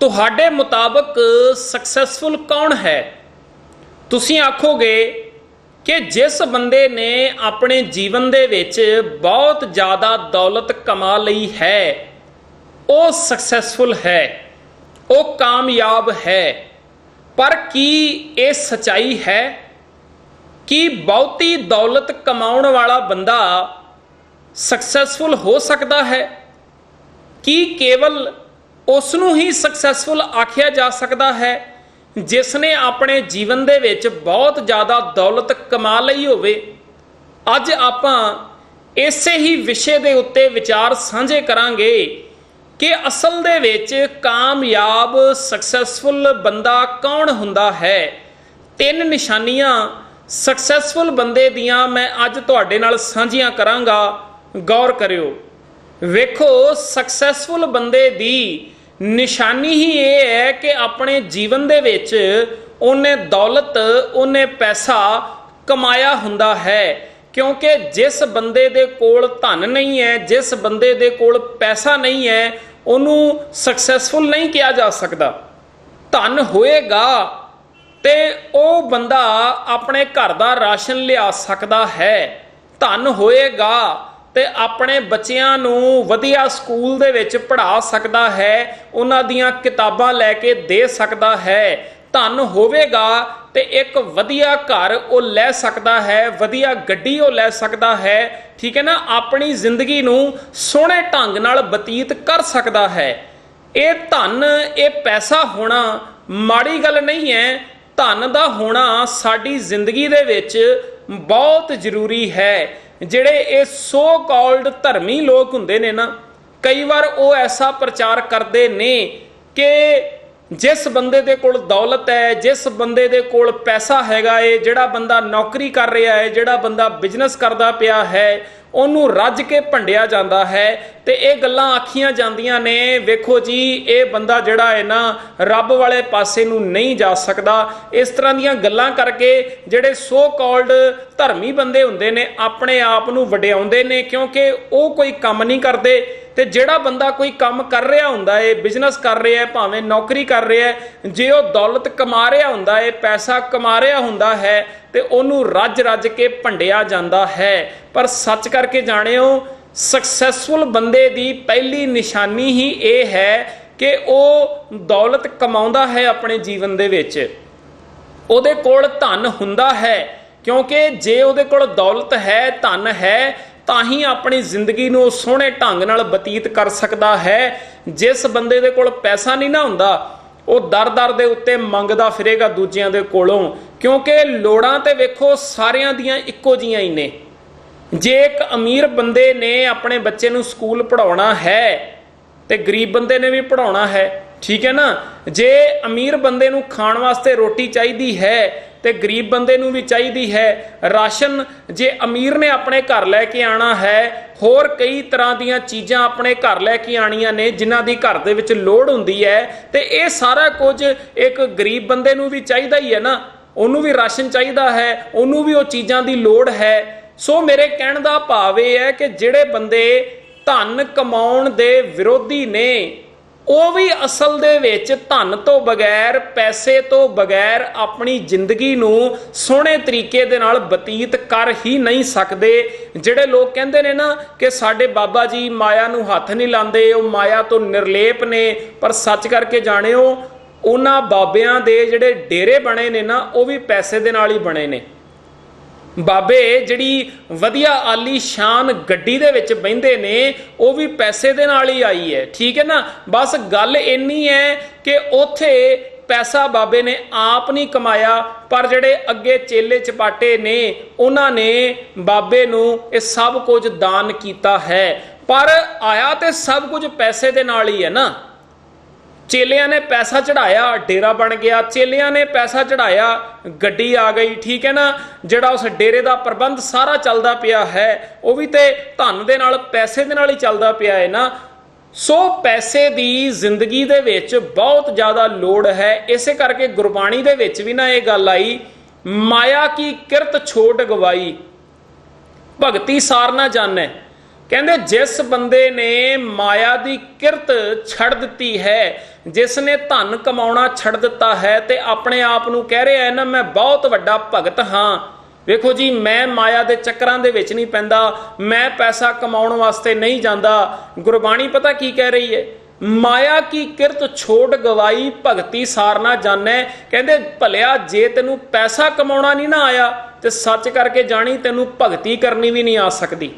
ਤੁਹਾਡੇ ਮੁਤਾਬਕ ਸਕਸੈਸਫੁਲ ਕੌਣ ਹੈ? ਤੁਸੀਂ ਆਖੋਗੇ ਕਿ ਜਿਸ ਬੰਦੇ ਨੇ ਆਪਣੇ ਜੀਵਨ ਦੇ ਵਿੱਚ ਬਹੁਤ ਜ਼ਿਆਦਾ ਦੌਲਤ ਕਮਾ ਲਈ ਹੈ ਉਹ ਸਕਸੈਸਫੁਲ ਹੈ, ਉਹ ਕਾਮਯਾਬ ਹੈ। ਪਰ ਕੀ ਇਹ ਸੱਚਾਈ ਹੈ ਕਿ ਬਹੁਤੀ ਦੌਲਤ ਕਮਾਉਣ ਵਾਲਾ ਬੰਦਾ ਸਕਸੈਸਫੁਲ ਹੋ ਸਕਦਾ ਹੈ? ਕੀ ਕੇਵਲ ਉਸ ਨੂੰ ਹੀ ਸਕਸੈਸਫੁਲ ਆਖਿਆ ਜਾ ਸਕਦਾ ਹੈ ਜਿਸ ਨੇ ਆਪਣੇ ਜੀਵਨ ਦੇ ਵਿੱਚ ਬਹੁਤ ਜ਼ਿਆਦਾ ਦੌਲਤ ਕਮਾ ਲਈ ਹੋਵੇ? ਅੱਜ ਆਪਾਂ ਇਸੇ ਹੀ ਵਿਸ਼ੇ ਦੇ ਉੱਤੇ ਵਿਚਾਰ ਸਾਂਝੇ ਕਰਾਂਗੇ ਕਿ ਅਸਲ ਦੇ ਵਿੱਚ ਕਾਮਯਾਬ ਸਕਸੈਸਫੁਲ ਬੰਦਾ ਕੌਣ ਹੁੰਦਾ ਹੈ। 3 ਨਿਸ਼ਾਨੀਆਂ ਸਕਸੈਸਫੁਲ ਬੰਦੇ ਦੀਆਂ ਮੈਂ ਅੱਜ ਤੁਹਾਡੇ ਨਾਲ ਸਾਂਝੀਆਂ ਕਰਾਂਗਾ, ਗੌਰ ਕਰਿਓ। ਵੇਖੋ, ਸਕਸੈਸਫੁਲ ਬੰਦੇ ਦੀ ਨਿਸ਼ਾਨੀ ਹੀ ਇਹ ਹੈ ਕਿ ਆਪਣੇ ਜੀਵਨ ਦੇ ਵਿੱਚ ਉਹਨੇ ਦੌਲਤ, ਉਹਨੇ ਪੈਸਾ ਕਮਾਇਆ ਹੁੰਦਾ ਹੈ। ਕਿਉਂਕਿ ਜਿਸ ਬੰਦੇ ਦੇ ਕੋਲ ਧਨ ਨਹੀਂ ਹੈ, ਜਿਸ ਬੰਦੇ ਦੇ ਕੋਲ ਪੈਸਾ ਨਹੀਂ ਹੈ, ਉਹਨੂੰ ਸਕਸੈਸਫੁਲ ਨਹੀਂ ਕਿਹਾ ਜਾ ਸਕਦਾ। ਧਨ ਹੋਏਗਾ ਤੇ ਉਹ ਬੰਦਾ ਆਪਣੇ ਘਰ ਦਾ ਰਾਸ਼ਨ ਲਿਆ ਸਕਦਾ ਹੈ। ਧਨ ਹੋਏਗਾ ਤੇ ਆਪਣੇ ਬੱਚਿਆਂ ਨੂੰ ਵਧੀਆ ਸਕੂਲ ਦੇ ਵਿੱਚ ਪੜ੍ਹਾ ਸਕਦਾ ਹੈ, ਉਹਨਾਂ ਦੀਆਂ ਕਿਤਾਬਾਂ ਲੈ ਕੇ ਦੇ ਸਕਦਾ ਹੈ। ਧਨ ਹੋਵੇਗਾ ਤੇ ਇੱਕ ਵਧੀਆ ਘਰ ਉਹ ਲੈ ਸਕਦਾ ਹੈ, ਵਧੀਆ ਗੱਡੀ ਉਹ ਲੈ ਸਕਦਾ ਹੈ, ਠੀਕ ਹੈ ਨਾ। ਆਪਣੀ ਜ਼ਿੰਦਗੀ ਨੂੰ ਸੋਹਣੇ ਢੰਗ ਨਾਲ ਬਤੀਤ ਕਰ ਸਕਦਾ ਹੈ। ਇਹ ਧਨ, ਇਹ ਪੈਸਾ ਹੋਣਾ ਮਾੜੀ ਗੱਲ ਨਹੀਂ ਹੈ। ਧਨ ਦਾ ਹੋਣਾ ਸਾਡੀ ਜ਼ਿੰਦਗੀ ਦੇ ਵਿੱਚ ਬਹੁਤ ਜ਼ਰੂਰੀ ਹੈ। ਜਿਹੜੇ ਇਹ ਸੋ ਕਾਲਡ ਧਰਮੀ ਲੋਕ ਹੁੰਦੇ ਨੇ ਨਾ, ਕਈ ਵਾਰ ਉਹ ਐਸਾ ਪ੍ਰਚਾਰ ਕਰਦੇ ਨੇ ਕਿ ਜਿਸ ਬੰਦੇ ਦੇ ਕੋਲ ਦੌਲਤ ਹੈ, ਜਿਸ ਬੰਦੇ ਦੇ ਕੋਲ ਪੈਸਾ ਹੈਗਾ ਏ, ਜਿਹੜਾ ਬੰਦਾ ਨੌਕਰੀ ਕਰ ਰਿਹਾ ਹੈ, ਜਿਹੜਾ ਬੰਦਾ ਬਿਜ਼ਨਸ ਕਰਦਾ ਪਿਆ ਹੈ, ਉਹਨੂੰ ਰੱਜ ਕੇ ਭੰਡਿਆ ਜਾਂਦਾ ਹੈ ਤੇ ਇਹ ਗੱਲਾਂ ਆਖੀਆਂ ਜਾਂਦੀਆਂ ਨੇ, ਵੇਖੋ ਜੀ ਇਹ ਬੰਦਾ ਜਿਹੜਾ ਹੈ ਨਾ ਰੱਬ ਵਾਲੇ ਪਾਸੇ ਨੂੰ ਨਹੀਂ ਜਾ ਸਕਦਾ। ਇਸ ਤਰ੍ਹਾਂ ਦੀਆਂ ਗੱਲਾਂ ਕਰਕੇ ਜਿਹੜੇ ਸੋ ਕਾਲਡ ਧਰਮੀ ਬੰਦੇ ਹੁੰਦੇ ਨੇ ਆਪਣੇ ਆਪ ਨੂੰ ਵਡਿਆਉਂਦੇ ਨੇ, ਕਿਉਂਕਿ ਉਹ ਕੋਈ ਕੰਮ ਨਹੀਂ ਕਰਦੇ। ਤੇ ਜਿਹੜਾ ਬੰਦਾ ਕੋਈ ਕੰਮ ਕਰ ਰਿਹਾ ਹੁੰਦਾ ਏ, ਬਿਜ਼ਨਸ ਕਰ ਰਿਹਾ ਹੈ, ਭਾਵੇਂ ਨੌਕਰੀ ਕਰ ਰਿਹਾ ਹੈ, ਜੇ ਉਹ ਦੌਲਤ ਕਮਾ ਰਿਹਾ ਹੁੰਦਾ ਏ, ਪੈਸਾ ਕਮਾ ਰਿਹਾ ਹੁੰਦਾ ਹੈ ਤੇ ਉਹਨੂੰ ਰੱਜ ਰੱਜ ਕੇ ਭੰਡਿਆ ਜਾਂਦਾ ਹੈ। ਪਰ ਸੱਚ ਕਰਕੇ ਜਾਣਿਓ, ਸਕਸੈਸਫੁਲ ਬੰਦੇ ਦੀ ਪਹਿਲੀ ਨਿਸ਼ਾਨੀ ਹੀ ਇਹ ਹੈ ਕਿ ਉਹ ਦੌਲਤ ਕਮਾਉਂਦਾ ਹੈ ਆਪਣੇ ਜੀਵਨ ਦੇ ਵਿੱਚ, ਉਹਦੇ ਕੋਲ ਧਨ ਹੁੰਦਾ ਹੈ। ਕਿਉਂਕਿ ਜੇ ਉਹਦੇ ਕੋਲ ਦੌਲਤ ਹੈ, ਧਨ ਹੈ, ਤਾਂ ਹੀ ਆਪਣੀ ਜ਼ਿੰਦਗੀ ਨੂੰ ਸੋਹਣੇ ਢੰਗ ਨਾਲ ਬਤੀਤ ਕਰ ਸਕਦਾ ਹੈ। ਜਿਸ ਬੰਦੇ ਦੇ ਕੋਲ ਪੈਸਾ ਨਹੀਂ ਨਾ ਹੁੰਦਾ, ਉਹ ਦਰ-ਦਰ ਦੇ ਉੱਤੇ ਮੰਗਦਾ ਫਿਰੇਗਾ ਦੂਜਿਆਂ ਦੇ ਕੋਲੋਂ, ਕਿਉਂਕਿ ਲੋੜਾਂ ਤੇ ਵੇਖੋ ਸਾਰਿਆਂ ਦੀਆਂ ਇੱਕੋ ਜਿਹੀਆਂ ਹੀ ਨੇ। ਜੇ ਇੱਕ ਅਮੀਰ ਬੰਦੇ ਨੇ ਆਪਣੇ ਬੱਚੇ ਨੂੰ ਸਕੂਲ ਪੜ੍ਹਾਉਣਾ ਹੈ ਤੇ ਗਰੀਬ ਬੰਦੇ ਨੇ ਵੀ ਪੜ੍ਹਾਉਣਾ ਹੈ, ਠੀਕ ਹੈ ਨਾ। ਜੇ ਅਮੀਰ ਬੰਦੇ ਨੂੰ ਖਾਣ ਵਾਸਤੇ ਰੋਟੀ ਚਾਹੀਦੀ ਹੈ ਤੇ ਗਰੀਬ ਬੰਦੇ ਨੂੰ ਵੀ ਚਾਹੀਦੀ ਹੈ। ਰਾਸ਼ਨ ਜੇ ਅਮੀਰ ਨੇ ਆਪਣੇ ਘਰ ਲੈ ਕੇ ਆਣਾ ਹੈ, ਹੋਰ ਕਈ ਤਰ੍ਹਾਂ ਦੀਆਂ ਚੀਜ਼ਾਂ ਆਪਣੇ ਘਰ ਲੈ ਕੇ ਆਣੀਆਂ ਨੇ ਜਿਨ੍ਹਾਂ ਦੀ ਘਰ ਦੇ ਵਿੱਚ ਲੋੜ ਹੁੰਦੀ ਹੈ, ਤੇ ਇਹ ਸਾਰਾ ਕੁਝ ਇੱਕ ਗਰੀਬ ਬੰਦੇ ਨੂੰ ਵੀ ਚਾਹੀਦਾ ਹੀ ਹੈ ਨਾ। ਉਹਨੂੰ ਵੀ ਰਾਸ਼ਨ ਚਾਹੀਦਾ ਹੈ, ਉਹਨੂੰ ਵੀ ਉਹ ਚੀਜ਼ਾਂ ਦੀ ਲੋੜ ਹੈ। ਸੋ ਮੇਰੇ ਕਹਿਣ ਦਾ ਭਾਵ ਇਹ ਹੈ ਕਿ ਜਿਹੜੇ ਬੰਦੇ ਧਨ ਕਮਾਉਣ ਦੇ ਵਿਰੋਧੀ ਨੇ, ਉਹ ਵੀ ਅਸਲ ਦੇ ਵਿੱਚ ਧਨ ਤੋਂ ਬਗੈਰ, ਪੈਸੇ ਤੋਂ ਬਗੈਰ ਆਪਣੀ ਜ਼ਿੰਦਗੀ ਨੂੰ ਸੋਹਣੇ ਤਰੀਕੇ ਦੇ ਨਾਲ ਬਤੀਤ ਕਰ ਹੀ ਨਹੀਂ ਸਕਦੇ। ਜਿਹੜੇ ਲੋਕ ਕਹਿੰਦੇ ਨੇ ਨਾ ਕਿ ਸਾਡੇ ਬਾਬਾ ਜੀ ਮਾਇਆ ਨੂੰ ਹੱਥ ਨਹੀਂ ਲਾਉਂਦੇ, ਉਹ ਮਾਇਆ ਤੋਂ ਨਿਰਲੇਪ ਨੇ, ਪਰ ਸੱਚ ਕਰਕੇ ਜਾਣਿਓ, ਉਹਨਾਂ ਬਾਬਿਆਂ ਦੇ ਜਿਹੜੇ ਡੇਰੇ ਬਣੇ ਨੇ ਨਾ, ਉਹ ਵੀ ਪੈਸੇ ਦੇ ਨਾਲ ਹੀ ਬਣੇ ਨੇ। ਬਾਬੇ ਜਿਹੜੀ ਵਧੀਆ ਆਲੀ ਸ਼ਾਨ ਗੱਡੀ ਦੇ ਵਿੱਚ ਬਹਿੰਦੇ ਨੇ, ਉਹ ਵੀ ਪੈਸੇ ਦੇ ਨਾਲ ਹੀ ਆਈ ਹੈ, ਠੀਕ ਹੈ ਨਾ। ਬਸ ਗੱਲ ਇੰਨੀ ਹੈ ਕਿ ਉੱਥੇ ਪੈਸਾ ਬਾਬੇ ਨੇ ਆਪ ਨਹੀਂ ਕਮਾਇਆ, ਪਰ ਜਿਹੜੇ ਅੱਗੇ ਚੇਲੇ ਚਪਾਟੇ ਨੇ ਉਹਨਾਂ ਨੇ ਬਾਬੇ ਨੂੰ ਇਹ ਸਭ ਕੁਝ ਦਾਨ ਕੀਤਾ ਹੈ। ਪਰ ਆਇਆ ਤੇ ਸਭ ਕੁਝ ਪੈਸੇ ਦੇ ਨਾਲ ਹੀ ਹੈ ਨਾ। ਚੇਲਿਆਂ ਨੇ ਪੈਸਾ ਚੜਾਇਆ, ਡੇਰਾ ਬਣ ਗਿਆ। ਚੇਲਿਆਂ ਨੇ ਪੈਸਾ ਚੜਾਇਆ, ਗੱਡੀ ਆ ਗਈ, ਠੀਕ ਹੈ ਨਾ। ਜਿਹੜਾ ਉਸ ਡੇਰੇ ਦਾ ਪ੍ਰਬੰਧ ਸਾਰਾ ਚੱਲਦਾ ਪਿਆ ਹੈ, ਉਹ ਵੀ ਤੇ ਧਨ ਦੇ ਨਾਲ, ਪੈਸੇ ਦੇ ਨਾਲ ਹੀ ਚੱਲਦਾ ਪਿਆ ਹੈ ਨਾ। ਸੋ ਪੈਸੇ ਦੀ ਜ਼ਿੰਦਗੀ ਦੇ ਵਿੱਚ ਬਹੁਤ ਜ਼ਿਆਦਾ ਲੋੜ ਹੈ। ਇਸੇ ਕਰਕੇ ਗੁਰਬਾਣੀ ਦੇ ਵਿੱਚ ਵੀ ਨਾ ਇਹ ਗੱਲ ਆਈ, ਮਾਇਆ ਕੀ ਕਿਰਤ ਛੋਟ ਗਵਾਈ, ਭਗਤੀ ਸਾਰ ਨਾ ਜਾਣੈ। ਕਹਿੰਦੇ ਜਿਸ ਬੰਦੇ ਨੇ ਮਾਇਆ ਦੀ ਕਿਰਤ ਛੱਡ ਦਿੱਤੀ ਹੈ, ਜਿਸ ਨੇ ਧਨ ਕਮਾਉਣਾ ਛੱਡ ਦਿੱਤਾ ਹੈ ਤੇ ਆਪਣੇ ਆਪ ਨੂੰ ਕਹਿ ਰਿਹਾ ਹੈ ਨਾ ਮੈਂ ਬਹੁਤ ਵੱਡਾ ਭਗਤ ਹਾਂ, ਵੇਖੋ ਜੀ ਮੈਂ ਮਾਇਆ ਦੇ ਚੱਕਰਾਂ ਦੇ ਵਿੱਚ ਨਹੀਂ ਪੈਂਦਾ, ਮੈਂ ਪੈਸਾ ਕਮਾਉਣ ਵਾਸਤੇ ਨਹੀਂ ਜਾਂਦਾ। ਗੁਰਬਾਣੀ ਪਤਾ ਕੀ ਕਹਿ ਰਹੀ ਹੈ? ਮਾਇਆ ਕੀ ਕਿਰਤ ਛੋੜ ਗਵਾਈ ਭਗਤੀ ਸਾਰ ਨਾ ਜਾਣੈ। ਕਹਿੰਦੇ ਭਲਿਆ ਜੇ ਤੈਨੂੰ ਪੈਸਾ ਕਮਾਉਣਾ ਨਹੀਂ ਨਾ ਆਇਆ ਤੇ ਸੱਚ ਕਰਕੇ ਜਾਣੀ ਤੈਨੂੰ ਭਗਤੀ ਕਰਨੀ ਵੀ ਨਹੀਂ ਆ ਸਕਦੀ।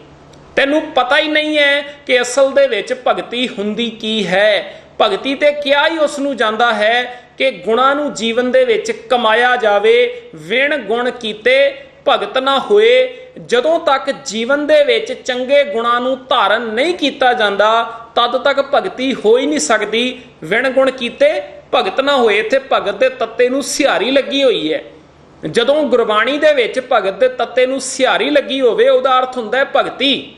ਤੈਨੂੰ ਪਤਾ ਹੀ ਨਹੀਂ ਹੈ ਕਿ ਅਸਲ ਦੇ ਵਿੱਚ ਭਗਤੀ ਹੁੰਦੀ ਕੀ ਹੈ। ਭਗਤੀ ਤੇ ਕਿਹਾ ਹੀ ਉਸ ਨੂੰ ਜਾਂਦਾ ਹੈ ਕਿ ਗੁਣਾਂ ਨੂੰ ਜੀਵਨ ਦੇ ਵਿੱਚ ਕਮਾਇਆ ਜਾਵੇ, ਵਿਣ ਗੁਣ ਕੀਤੇ ਭਗਤ ਨਾ ਹੋਏ। ਜਦੋਂ ਤੱਕ ਜੀਵਨ ਦੇ ਵਿੱਚ ਚੰਗੇ ਗੁਣਾਂ ਨੂੰ ਧਾਰਨ ਨਹੀਂ ਕੀਤਾ ਜਾਂਦਾ ਤਦ ਤੱਕ ਭਗਤੀ ਹੋ ਹੀ ਨਹੀਂ ਸਕਦੀ। ਵਿਣ ਗੁਣ ਕੀਤੇ ਭਗਤ ਨਾ ਹੋਏ, ਇੱਥੇ ਭਗਤ ਦੇ ਤੱਤੇ ਨੂੰ ਸਿਹਾਰੀ ਲੱਗੀ ਹੋਈ ਹੈ। ਜਦੋਂ ਗੁਰਬਾਣੀ ਦੇ ਵਿੱਚ ਭਗਤ ਦੇ ਤੱਤੇ ਨੂੰ ਸਿਹਾਰੀ ਲੱਗੀ ਹੋਵੇ ਉਹਦਾ ਅਰਥ ਹੁੰਦਾ ਹੈ ਭਗਤੀ।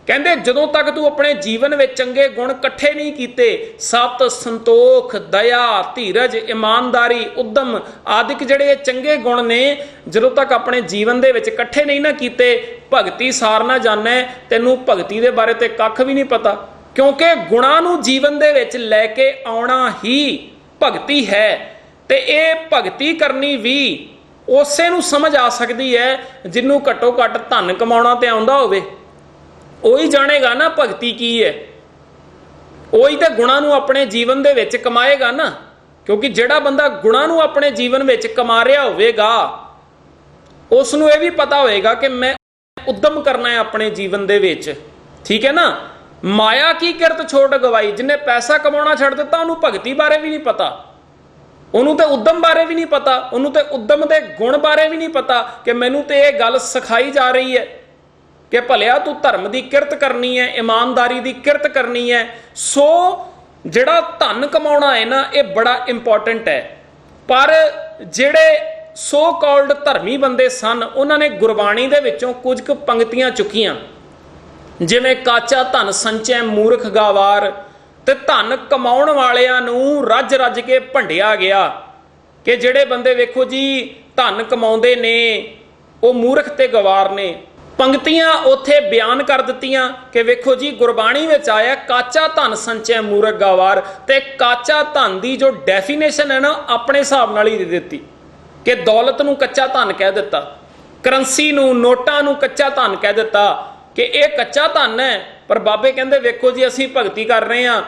ਕਹਿੰਦੇ ਜਦੋਂ ਤੱਕ ਤੂੰ ਆਪਣੇ ਜੀਵਨ ਵਿੱਚ ਚੰਗੇ ਗੁਣ ਇਕੱਠੇ ਨਹੀਂ ਕੀਤੇ, ਸਤ, ਸੰਤੋਖ, ਦਇਆ, ਧੀਰਜ, ਇਮਾਨਦਾਰੀ, ਉਦਮ ਆਦਿਕ ਜਿਹੜੇ ਚੰਗੇ ਗੁਣ ਨੇ ਜਦੋਂ ਤੱਕ ਆਪਣੇ ਜੀਵਨ ਦੇ ਵਿੱਚ ਇਕੱਠੇ ਨਹੀਂ ਨਾ ਕੀਤੇ, ਭਗਤੀ ਸਾਰ ਨਾ ਜਾਣੈ। ਤੈਨੂੰ ਭਗਤੀ ਦੇ ਬਾਰੇ ਤੇ ਕੱਖ ਵੀ ਨਹੀਂ ਪਤਾ, ਕਿਉਂਕਿ ਗੁਣਾਂ ਨੂੰ ਜੀਵਨ ਦੇ ਵਿੱਚ ਲੈ ਕੇ ਆਉਣਾ ਹੀ ਭਗਤੀ ਹੈ। ਤੇ ਇਹ ਭਗਤੀ ਕਰਨੀ ਵੀ ਉਸੇ ਨੂੰ ਸਮਝ ਆ ਸਕਦੀ ਹੈ ਜਿਹਨੂੰ ਘੱਟੋ ਘੱਟ ਧਨ ਕਮਾਉਣਾ ਤੇ ਆਉਂਦਾ ਹੋਵੇ। ਉਹੀ ਜਾਣੇਗਾ ਨਾ ਭਗਤੀ ਕੀ ਹੈ, ਉਹੀ ਤੇ ਗੁਣਾਂ ਨੂੰ ਆਪਣੇ ਜੀਵਨ ਦੇ ਵਿੱਚ ਕਮਾਏਗਾ ਨਾ। ਕਿਉਂਕਿ ਜਿਹੜਾ ਬੰਦਾ ਗੁਣਾਂ ਨੂੰ ਆਪਣੇ ਜੀਵਨ ਵਿੱਚ ਕਮਾ ਰਿਹਾ ਹੋਵੇਗਾ ਉਸ ਨੂੰ ਇਹ ਵੀ ਪਤਾ ਹੋਏਗਾ ਕਿ ਮੈਂ ਉਦਮ ਕਰਨਾ ਹੈ ਆਪਣੇ ਜੀਵਨ ਦੇ ਵਿੱਚ, ਠੀਕ ਹੈ ਨਾ। ਮਾਇਆ ਕੀ ਕਿਰਤ ਛੋੜ ਗਵਾਈ, ਜਿਹਨੇ ਪੈਸਾ ਕਮਾਉਣਾ ਛੱਡ ਦਿੱਤਾ ਉਹਨੂੰ ਭਗਤੀ ਬਾਰੇ ਵੀ ਨਹੀਂ ਪਤਾ, ਉਹਨੂੰ ਤੇ ਉਦਮ ਬਾਰੇ ਵੀ ਨਹੀਂ ਪਤਾ, ਉਹਨੂੰ ਤੇ ਉਦਮ ਦੇ ਗੁਣ ਬਾਰੇ ਵੀ ਨਹੀਂ ਪਤਾ ਕਿ ਮੈਨੂੰ ਤੇ ਇਹ ਗੱਲ ਸਿਖਾਈ ਜਾ ਰਹੀ ਹੈ ਕਿ ਭਲਿਆ ਤੂੰ ਧਰਮ ਦੀ ਕਿਰਤ ਕਰਨੀ ਹੈ, ਇਮਾਨਦਾਰੀ ਦੀ ਕਿਰਤ ਕਰਨੀ ਹੈ। ਸੋ ਜਿਹੜਾ ਧਨ ਕਮਾਉਣਾ ਹੈ ਨਾ ਇਹ ਬੜਾ ਇੰਪੋਰਟੈਂਟ ਹੈ। ਪਰ ਜਿਹੜੇ ਸੋ ਕਾਲਡ ਧਰਮੀ ਬੰਦੇ ਸਨ ਉਹਨਾਂ ਨੇ ਗੁਰਬਾਣੀ ਦੇ ਵਿੱਚੋਂ ਕੁਝ ਕੁ ਪੰਕਤੀਆਂ ਚੁੱਕੀਆਂ, ਜਿਵੇਂ ਕਾਚਾ ਧਨ ਸੰਚੈ ਮੂਰਖ ਗਾਵਾਰ, ਤੇ ਧਨ ਕਮਾਉਣ ਵਾਲਿਆਂ ਨੂੰ ਰੱਜ ਰੱਜ ਕੇ ਭੰਡਿਆ ਗਿਆ ਕਿ ਜਿਹੜੇ ਬੰਦੇ ਵੇਖੋ ਜੀ ਧਨ ਕਮਾਉਂਦੇ ਨੇ ਉਹ ਮੂਰਖ ਤੇ ਗਵਾਰ ਨੇ। ਪੰਕਤੀਆਂ ਉੱਥੇ ਬਿਆਨ ਕਰ ਦਿੱਤੀਆਂ ਕਿ ਵੇਖੋ ਜੀ ਗੁਰਬਾਣੀ ਵਿੱਚ ਆਇਆ ਕਾਚਾ ਧਨ ਸੰਚੈ ਮੂਰਖ ਗਾਵਾਰ, ਤੇ ਕਾਚਾ ਧਨ ਦੀ ਜੋ ਡੈਫੀਨੇਸ਼ਨ ਹੈ ਨਾ ਆਪਣੇ ਹਿਸਾਬ ਨਾਲ ਹੀ ਦੇ ਦਿੱਤੀ ਕਿ ਦੌਲਤ ਨੂੰ ਕੱਚਾ ਧਨ ਕਹਿ ਦਿੱਤਾ, ਕਰੰਸੀ ਨੂੰ, ਨੋਟਾਂ ਨੂੰ ਕੱਚਾ ਧਨ ਕਹਿ ਦਿੱਤਾ ਕਿ ਇਹ ਕੱਚਾ ਧਨ ਹੈ। ਪਰ ਬਾਬੇ ਕਹਿੰਦੇ ਵੇਖੋ ਜੀ ਅਸੀਂ ਭਗਤੀ ਕਰ ਰਹੇ ਹਾਂ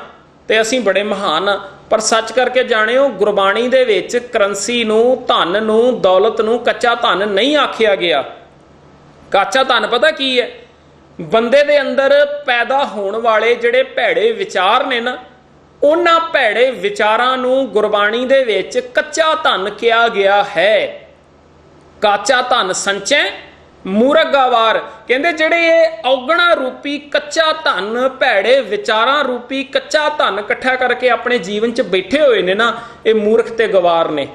ਤੇ ਅਸੀਂ ਬੜੇ ਮਹਾਨ ਹਾਂ। ਪਰ ਸੱਚ ਕਰਕੇ ਜਾਣਿਓ ਗੁਰਬਾਣੀ ਦੇ ਵਿੱਚ ਕਰੰਸੀ ਨੂੰ, ਧਨ ਨੂੰ, ਦੌਲਤ ਨੂੰ ਕੱਚਾ ਧਨ ਨਹੀਂ ਆਖਿਆ ਗਿਆ। ਕੱਚਾ ਧਨ ਪਤਾ ਕੀ ਹੈ? ਬੰਦੇ ਦੇ ਅੰਦਰ ਪੈਦਾ ਹੋਣ ਵਾਲੇ ਜਿਹੜੇ ਭੈੜੇ ਵਿਚਾਰ ਨੇ ਨਾ ਉਹਨਾਂ ਭੈੜੇ ਵਿਚਾਰਾਂ ਨੂੰ ਗੁਰਬਾਣੀ ਦੇ ਵਿੱਚ ਕੱਚਾ ਧਨ ਕਿਹਾ ਗਿਆ ਹੈ। ਕਾਚਾ ਧਨ ਸੰਚੈ ਮੂਰਖ ਗਾਵਾਰ, ਕਹਿੰਦੇ ਜਿਹੜੇ ਇਹ ਔਗਣਾ ਰੂਪੀ ਕੱਚਾ ਧਨ, ਭੈੜੇ ਵਿਚਾਰਾਂ ਰੂਪੀ ਕੱਚਾ ਧਨ ਇਕੱਠਾ ਕਰਕੇ ਆਪਣੇ ਜੀਵਨ 'ਚ ਬੈਠੇ ਹੋਏ ਨੇ ਨਾ ਇਹ ਮੂਰਖ ਤੇ ਗਵਾਰ ਨੇ।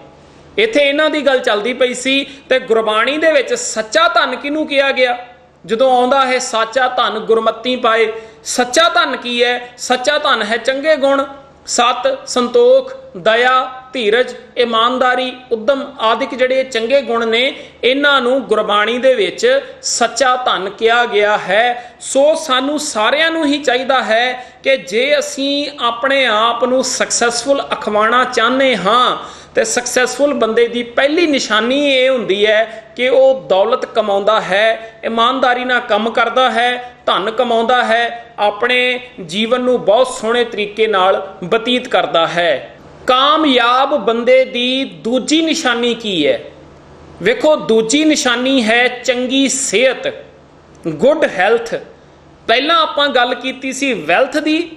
ਇੱਥੇ ਇਹਨਾਂ ਦੀ ਗੱਲ ਚੱਲਦੀ ਪਈ ਸੀ। ਤੇ ਗੁਰਬਾਣੀ ਦੇ ਵਿੱਚ ਸੱਚਾ ਧਨ ਕਿਹਨੂੰ ਕਿਹਾ ਗਿਆ? ਜਦੋਂ ਆਉਂਦਾ ਹੈ ਸਾਚਾ ਧਨ ਗੁਰਮਤੀ ਪਾਏ। ਸੱਚਾ ਧਨ ਕੀ ਹੈ? ਸੱਚਾ ਧਨ ਹੈ ਚੰਗੇ ਗੁਣ, ਸਤ, ਸੰਤੋਖ, ਦਇਆ, ਧੀਰਜ, ਇਮਾਨਦਾਰੀ, ਉਦਮ ਆਦਿਕ ਜਿਹੜੇ ਚੰਗੇ ਗੁਣ ਨੇ ਇਹਨਾਂ ਨੂੰ ਗੁਰਬਾਣੀ ਦੇ ਵਿੱਚ ਸੱਚਾ ਧਨ ਕਿਹਾ ਗਿਆ ਹੈ। ਸੋ ਸਾਨੂੰ ਸਾਰਿਆਂ ਨੂੰ ਹੀ ਚਾਹੀਦਾ ਹੈ ਕਿ ਜੇ ਅਸੀਂ ਆਪਣੇ ਆਪ ਨੂੰ ਸਕਸੈਸਫੁਲ ਅਖਵਾਉਣਾ ਚਾਹੁੰਦੇ ਹਾਂ ਤੇ ਸਕਸੈਸਫੁਲ ਬੰਦੇ ਦੀ ਪਹਿਲੀ ਨਿਸ਼ਾਨੀ ਇਹ ਹੁੰਦੀ ਹੈ ਕਿ ਉਹ ਦੌਲਤ ਕਮਾਉਂਦਾ ਹੈ, ਇਮਾਨਦਾਰੀ ਨਾਲ ਕੰਮ ਕਰਦਾ ਹੈ, ਧਨ ਕਮਾਉਂਦਾ ਹੈ, ਆਪਣੇ ਜੀਵਨ ਨੂੰ ਬਹੁਤ ਸੋਹਣੇ ਤਰੀਕੇ ਨਾਲ ਬਤੀਤ ਕਰਦਾ ਹੈ। ਕਾਮਯਾਬ ਬੰਦੇ ਦੀ ਦੂਜੀ ਨਿਸ਼ਾਨੀ ਕੀ ਹੈ? ਵੇਖੋ ਦੂਜੀ ਨਿਸ਼ਾਨੀ ਹੈ ਚੰਗੀ ਸਿਹਤ, ਗੁੱਡ ਹੈਲਥ। ਪਹਿਲਾਂ ਆਪਾਂ ਗੱਲ ਕੀਤੀ ਸੀ ਵੈਲਥ ਦੀ,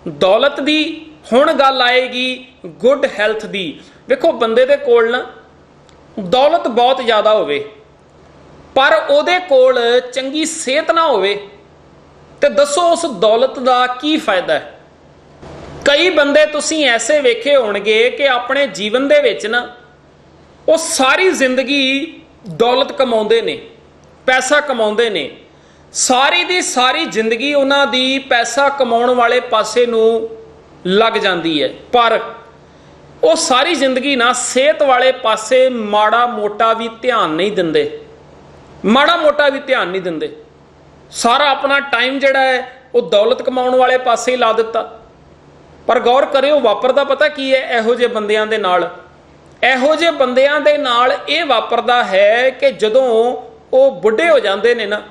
ਦੌਲਤ ਦੀ, ਹੁਣ ਗੱਲ ਆਏਗੀ ਗੁੱਡ ਹੈਲਥ ਦੀ। ਵੇਖੋ ਬੰਦੇ ਦੇ ਕੋਲ ਨਾ ਦੌਲਤ ਬਹੁਤ ਜ਼ਿਆਦਾ ਹੋਵੇ ਪਰ ਉਹਦੇ ਕੋਲ ਚੰਗੀ ਸਿਹਤ ਨਾ ਹੋਵੇ ਤੇ ਦੱਸੋ ਉਸ ਦੌਲਤ ਦਾ ਕੀ ਫਾਇਦਾ ਹੈ? ਕਈ ਬੰਦੇ ਤੁਸੀਂ ਐਸੇ ਵੇਖੇ ਹੋਣਗੇ ਕਿ ਆਪਣੇ ਜੀਵਨ ਦੇ ਵਿੱਚ ਨਾ ਉਹ ਸਾਰੀ ਜ਼ਿੰਦਗੀ ਦੌਲਤ ਕਮਾਉਂਦੇ ਨੇ, ਪੈਸਾ ਕਮਾਉਂਦੇ ਨੇ, ਸਾਰੀ ਦੀ ਸਾਰੀ ਜ਼ਿੰਦਗੀ ਉਹਨਾਂ ਦੀ ਪੈਸਾ ਕਮਾਉਣ ਵਾਲੇ ਪਾਸੇ ਨੂੰ ਲੱਗ ਜਾਂਦੀ ਹੈ, ਪਰ ਉਹ ਸਾਰੀ ਜ਼ਿੰਦਗੀ ਨਾ ਸਿਹਤ ਵਾਲੇ ਪਾਸੇ ਮਾੜਾ ਮੋਟਾ ਵੀ ਧਿਆਨ ਨਹੀਂ ਦਿੰਦੇ, ਮਾੜਾ ਮੋਟਾ ਵੀ ਧਿਆਨ ਨਹੀਂ ਦਿੰਦੇ। ਸਾਰਾ ਆਪਣਾ ਟਾਈਮ ਜਿਹੜਾ ਹੈ ਉਹ ਦੌਲਤ ਕਮਾਉਣ ਵਾਲੇ ਪਾਸੇ ਹੀ ਲਾ ਦਿੱਤਾ। ਪਰ ਗੌਰ ਕਰਿਓ ਵਾਪਰਦਾ ਪਤਾ ਕੀ ਹੈ ਇਹੋ ਜਿਹੇ ਬੰਦਿਆਂ ਦੇ ਨਾਲ? ਇਹੋ ਜਿਹੇ ਬੰਦਿਆਂ ਦੇ ਨਾਲ ਇਹ ਵਾਪਰਦਾ ਹੈ ਕਿ ਜਦੋਂ ਉਹ ਬੁੱਢੇ ਹੋ ਜਾਂਦੇ ਨੇ ਨਾ,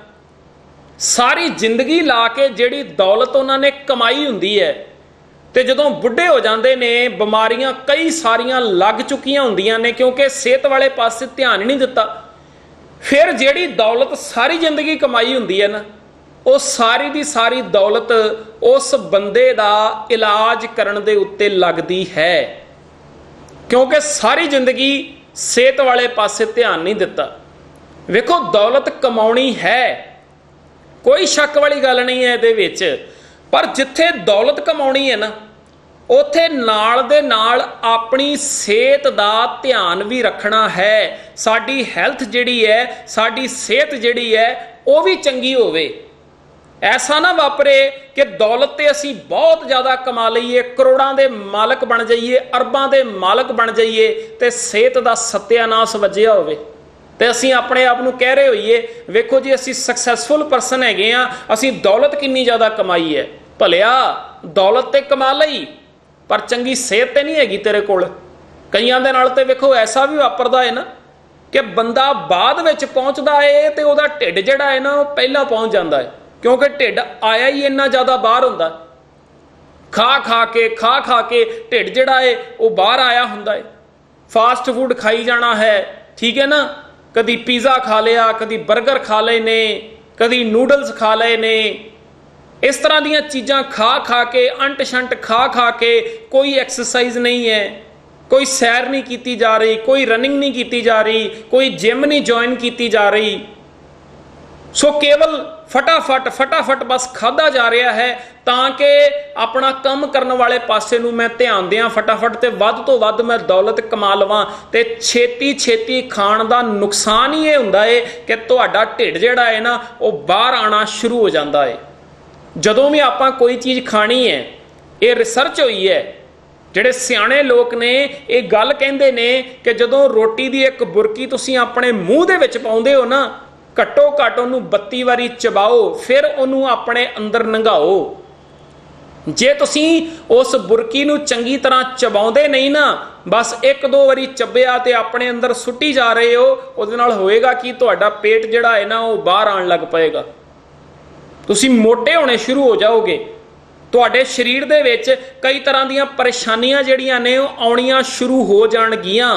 ਸਾਰੀ ਜ਼ਿੰਦਗੀ ਲਾ ਕੇ ਜਿਹੜੀ ਦੌਲਤ ਉਹਨਾਂ ਨੇ ਕਮਾਈ ਹੁੰਦੀ ਹੈ, ਤੇ ਜਦੋਂ ਬੁੱਢੇ ਹੋ ਜਾਂਦੇ ਨੇ ਬਿਮਾਰੀਆਂ ਕਈ ਸਾਰੀਆਂ ਲੱਗ ਚੁੱਕੀਆਂ ਹੁੰਦੀਆਂ ਨੇ, ਕਿਉਂਕਿ ਸਿਹਤ ਵਾਲੇ ਪਾਸੇ ਧਿਆਨ ਹੀ ਨਹੀਂ ਦਿੱਤਾ। ਫਿਰ ਜਿਹੜੀ ਦੌਲਤ ਸਾਰੀ ਜ਼ਿੰਦਗੀ ਕਮਾਈ ਹੁੰਦੀ ਹੈ ਨਾ, ਉਹ ਸਾਰੀ ਦੀ ਸਾਰੀ ਦੌਲਤ ਉਸ ਬੰਦੇ ਦਾ ਇਲਾਜ ਕਰਨ ਦੇ ਉੱਤੇ ਲੱਗਦੀ ਹੈ, ਕਿਉਂਕਿ ਸਾਰੀ ਜ਼ਿੰਦਗੀ ਸਿਹਤ ਵਾਲੇ ਪਾਸੇ ਧਿਆਨ ਨਹੀਂ ਦਿੱਤਾ। ਵੇਖੋ ਦੌਲਤ ਕਮਾਉਣੀ ਹੈ, ਕੋਈ ਸ਼ੱਕ ਵਾਲੀ ਗੱਲ ਨਹੀਂ ਹੈ ਇਹਦੇ ਵਿੱਚ, ਪਰ ਜਿੱਥੇ ਦੌਲਤ ਕਮਾਉਣੀ ਹੈ ਨਾ, ਉੱਥੇ ਨਾਲ ਦੇ ਨਾਲ ਆਪਣੀ ਸਿਹਤ ਦਾ ਧਿਆਨ ਵੀ ਰੱਖਣਾ ਹੈ। ਸਾਡੀ ਹੈਲਥ ਜਿਹੜੀ ਹੈ, ਸਾਡੀ ਸਿਹਤ ਜਿਹੜੀ ਹੈ, ਉਹ ਵੀ ਚੰਗੀ ਹੋਵੇ। ਐਸਾ ਨਾ ਵਾਪਰੇ ਕਿ ਦੌਲਤ ਤੇ ਅਸੀਂ ਬਹੁਤ ਜ਼ਿਆਦਾ ਕਮਾ ਲਈਏ, ਕਰੋੜਾਂ ਦੇ ਮਾਲਕ ਬਣ ਜਾਈਏ, ਅਰਬਾਂ ਦੇ ਮਾਲਕ ਬਣ ਜਾਈਏ, ਤੇ ਸਿਹਤ ਦਾ ਸੱਤਿਆਨਾਸ਼ ਵੱਜਿਆ ਹੋਵੇ, ਤੇ ਅਸੀਂ ਆਪਣੇ ਆਪ ਨੂੰ ਕਹਿ ਰਹੇ ਹੋਈਏ ਵੇਖੋ ਜੀ ਅਸੀਂ ਸਕਸੈਸਫੁਲ ਪਰਸਨ ਹੈਗੇ ਆ, ਅਸੀਂ ਦੌਲਤ ਕਿੰਨੀ ਜ਼ਿਆਦਾ ਕਮਾਈ ਹੈ। ਭਲਿਆ ਦੌਲਤ ਤੇ ਕਮਾ ਲਈ, ਪਰ ਚੰਗੀ ਸਿਹਤ ਤੇ ਨਹੀਂ ਹੈਗੀ ਤੇਰੇ ਕੋਲ। ਕਈਆਂ ਦੇ ਨਾਲ ਤੇ ਵੇਖੋ ਐਸਾ ਵੀ ਵਾਪਰਦਾ ਹੈ ਨਾ ਕਿ ਬੰਦਾ ਬਾਅਦ ਵਿੱਚ ਪਹੁੰਚਦਾ ਹੈ ਤੇ ਉਹਦਾ ਢਿੱਡ ਜਿਹੜਾ ਹੈ ਨਾ ਉਹ ਪਹਿਲਾਂ ਪਹੁੰਚ ਜਾਂਦਾ ਹੈ, ਕਿਉਂਕਿ ਢਿੱਡ ਆਇਆ ਹੀ ਇੰਨਾ ਜ਼ਿਆਦਾ ਬਾਹਰ ਹੁੰਦਾ, ਖਾ ਖਾ ਕੇ ਢਿੱਡ ਜਿਹੜਾ ਹੈ ਉਹ ਬਾਹਰ ਆਇਆ ਹੁੰਦਾ ਹੈ। ਫਾਸਟ ਫੂਡ ਖਾਈ ਜਾਣਾ ਹੈ, ਠੀਕ ਹੈ ਨਾ, ਕਦੀ ਪੀਜ਼ਾ ਖਾ ਲਿਆ, ਕਦੀ 버ਗਰ ਖਾ ਲਏ ਨੇ, ਕਦੀ ਨੂਡਲਸ ਖਾ ਲਏ ਨੇ। ਇਸ ਤਰ੍ਹਾਂ ਦੀਆਂ ਚੀਜ਼ਾਂ ਖਾ ਕੇ, ਅੰਟ ਸ਼ੰਟ ਖਾ ਕੇ, ਕੋਈ ਐਕਸਰਸਾਈਜ਼ ਨਹੀਂ ਹੈ, ਕੋਈ ਸੈਰ ਨਹੀਂ ਕੀਤੀ ਜਾ ਰਹੀ, ਕੋਈ ਰਨਿੰਗ ਨਹੀਂ ਕੀਤੀ ਜਾ ਰਹੀ, ਕੋਈ ਜਿਮ ਨਹੀਂ ਜੁਆਇਨ ਕੀਤੀ ਜਾ ਰਹੀ। ਸੋ ਕੇਵਲ ਫਟਾਫਟ ਬਸ ਖਾਧਾ ਜਾ ਰਿਹਾ ਹੈ ਤਾਂ ਕਿ ਆਪਣਾ ਕੰਮ ਕਰਨ ਵਾਲੇ ਪਾਸੇ ਨੂੰ ਮੈਂ ਧਿਆਨ ਦਿਆਂ, ਫਟਾਫਟ ਤੇ ਵੱਧ ਤੋਂ ਵੱਧ ਮੈਂ ਦੌਲਤ ਕਮਾ ਲਵਾਂ। ਤੇ ਛੇਤੀ ਖਾਣ ਦਾ ਨੁਕਸਾਨ ਹੀ ਇਹ ਹੁੰਦਾ ਹੈ ਕਿ ਤੁਹਾਡਾ ਢਿੱਡ ਜਿਹੜਾ ਹੈ ਨਾ ਉਹ ਬਾਹਰ ਆਣਾ ਸ਼ੁਰੂ ਹੋ ਜਾਂਦਾ ਹੈ। ਜਦੋਂ ਵੀ ਆਪਾਂ ਕੋਈ ਚੀਜ਼ ਖਾਣੀ ਹੈ, ਇਹ ਰਿਸਰਚ ਹੋਈ ਹੈ, ਜਿਹੜੇ ਸਿਆਣੇ ਲੋਕ ਨੇ ਇਹ ਗੱਲ ਕਹਿੰਦੇ ਨੇ ਕਿ ਜਦੋਂ ਰੋਟੀ ਦੀ ਇੱਕ ਬੁਰਕੀ ਤੁਸੀਂ ਆਪਣੇ ਮੂੰਹ ਦੇ ਵਿੱਚ ਪਾਉਂਦੇ ਹੋ ਨਾ, ਘੱਟੋ ਘੱਟ ਉਹਨੂੰ 32 ਵਾਰੀ ਚਬਾਓ, ਫਿਰ ਉਹਨੂੰ ਆਪਣੇ ਅੰਦਰ ਲੰਘਾਓ। ਜੇ ਤੁਸੀਂ ਉਸ ਬੁਰਕੀ ਨੂੰ ਚੰਗੀ ਤਰ੍ਹਾਂ ਚਬਾਉਂਦੇ ਨਹੀਂ ਨਾ, ਬਸ 1-2 ਵਾਰੀ ਚੱਬਿਆ ਤੇ ਆਪਣੇ ਅੰਦਰ ਸੁੱਟੀ ਜਾ ਰਹੇ ਹੋ, ਉਹਦੇ ਨਾਲ ਹੋਏਗਾ ਕਿ ਤੁਹਾਡਾ ਪੇਟ ਜਿਹੜਾ ਹੈ ਨਾ ਉਹ ਬਾਹਰ ਆਉਣ ਲੱਗ ਪਏਗਾ, ਤੁਸੀਂ ਮੋਟੇ ਹੋਣੇ ਸ਼ੁਰੂ ਹੋ ਜਾਓਗੇ। ਤੁਹਾਡੇ ਸਰੀਰ ਦੇ ਵਿੱਚ ਕਈ ਤਰ੍ਹਾਂ ਦੀਆਂ ਪਰੇਸ਼ਾਨੀਆਂ ਜਿਹੜੀਆਂ ਨੇ ਉਹ ਆਉਣੀਆਂ ਸ਼ੁਰੂ ਹੋ ਜਾਣਗੀਆਂ।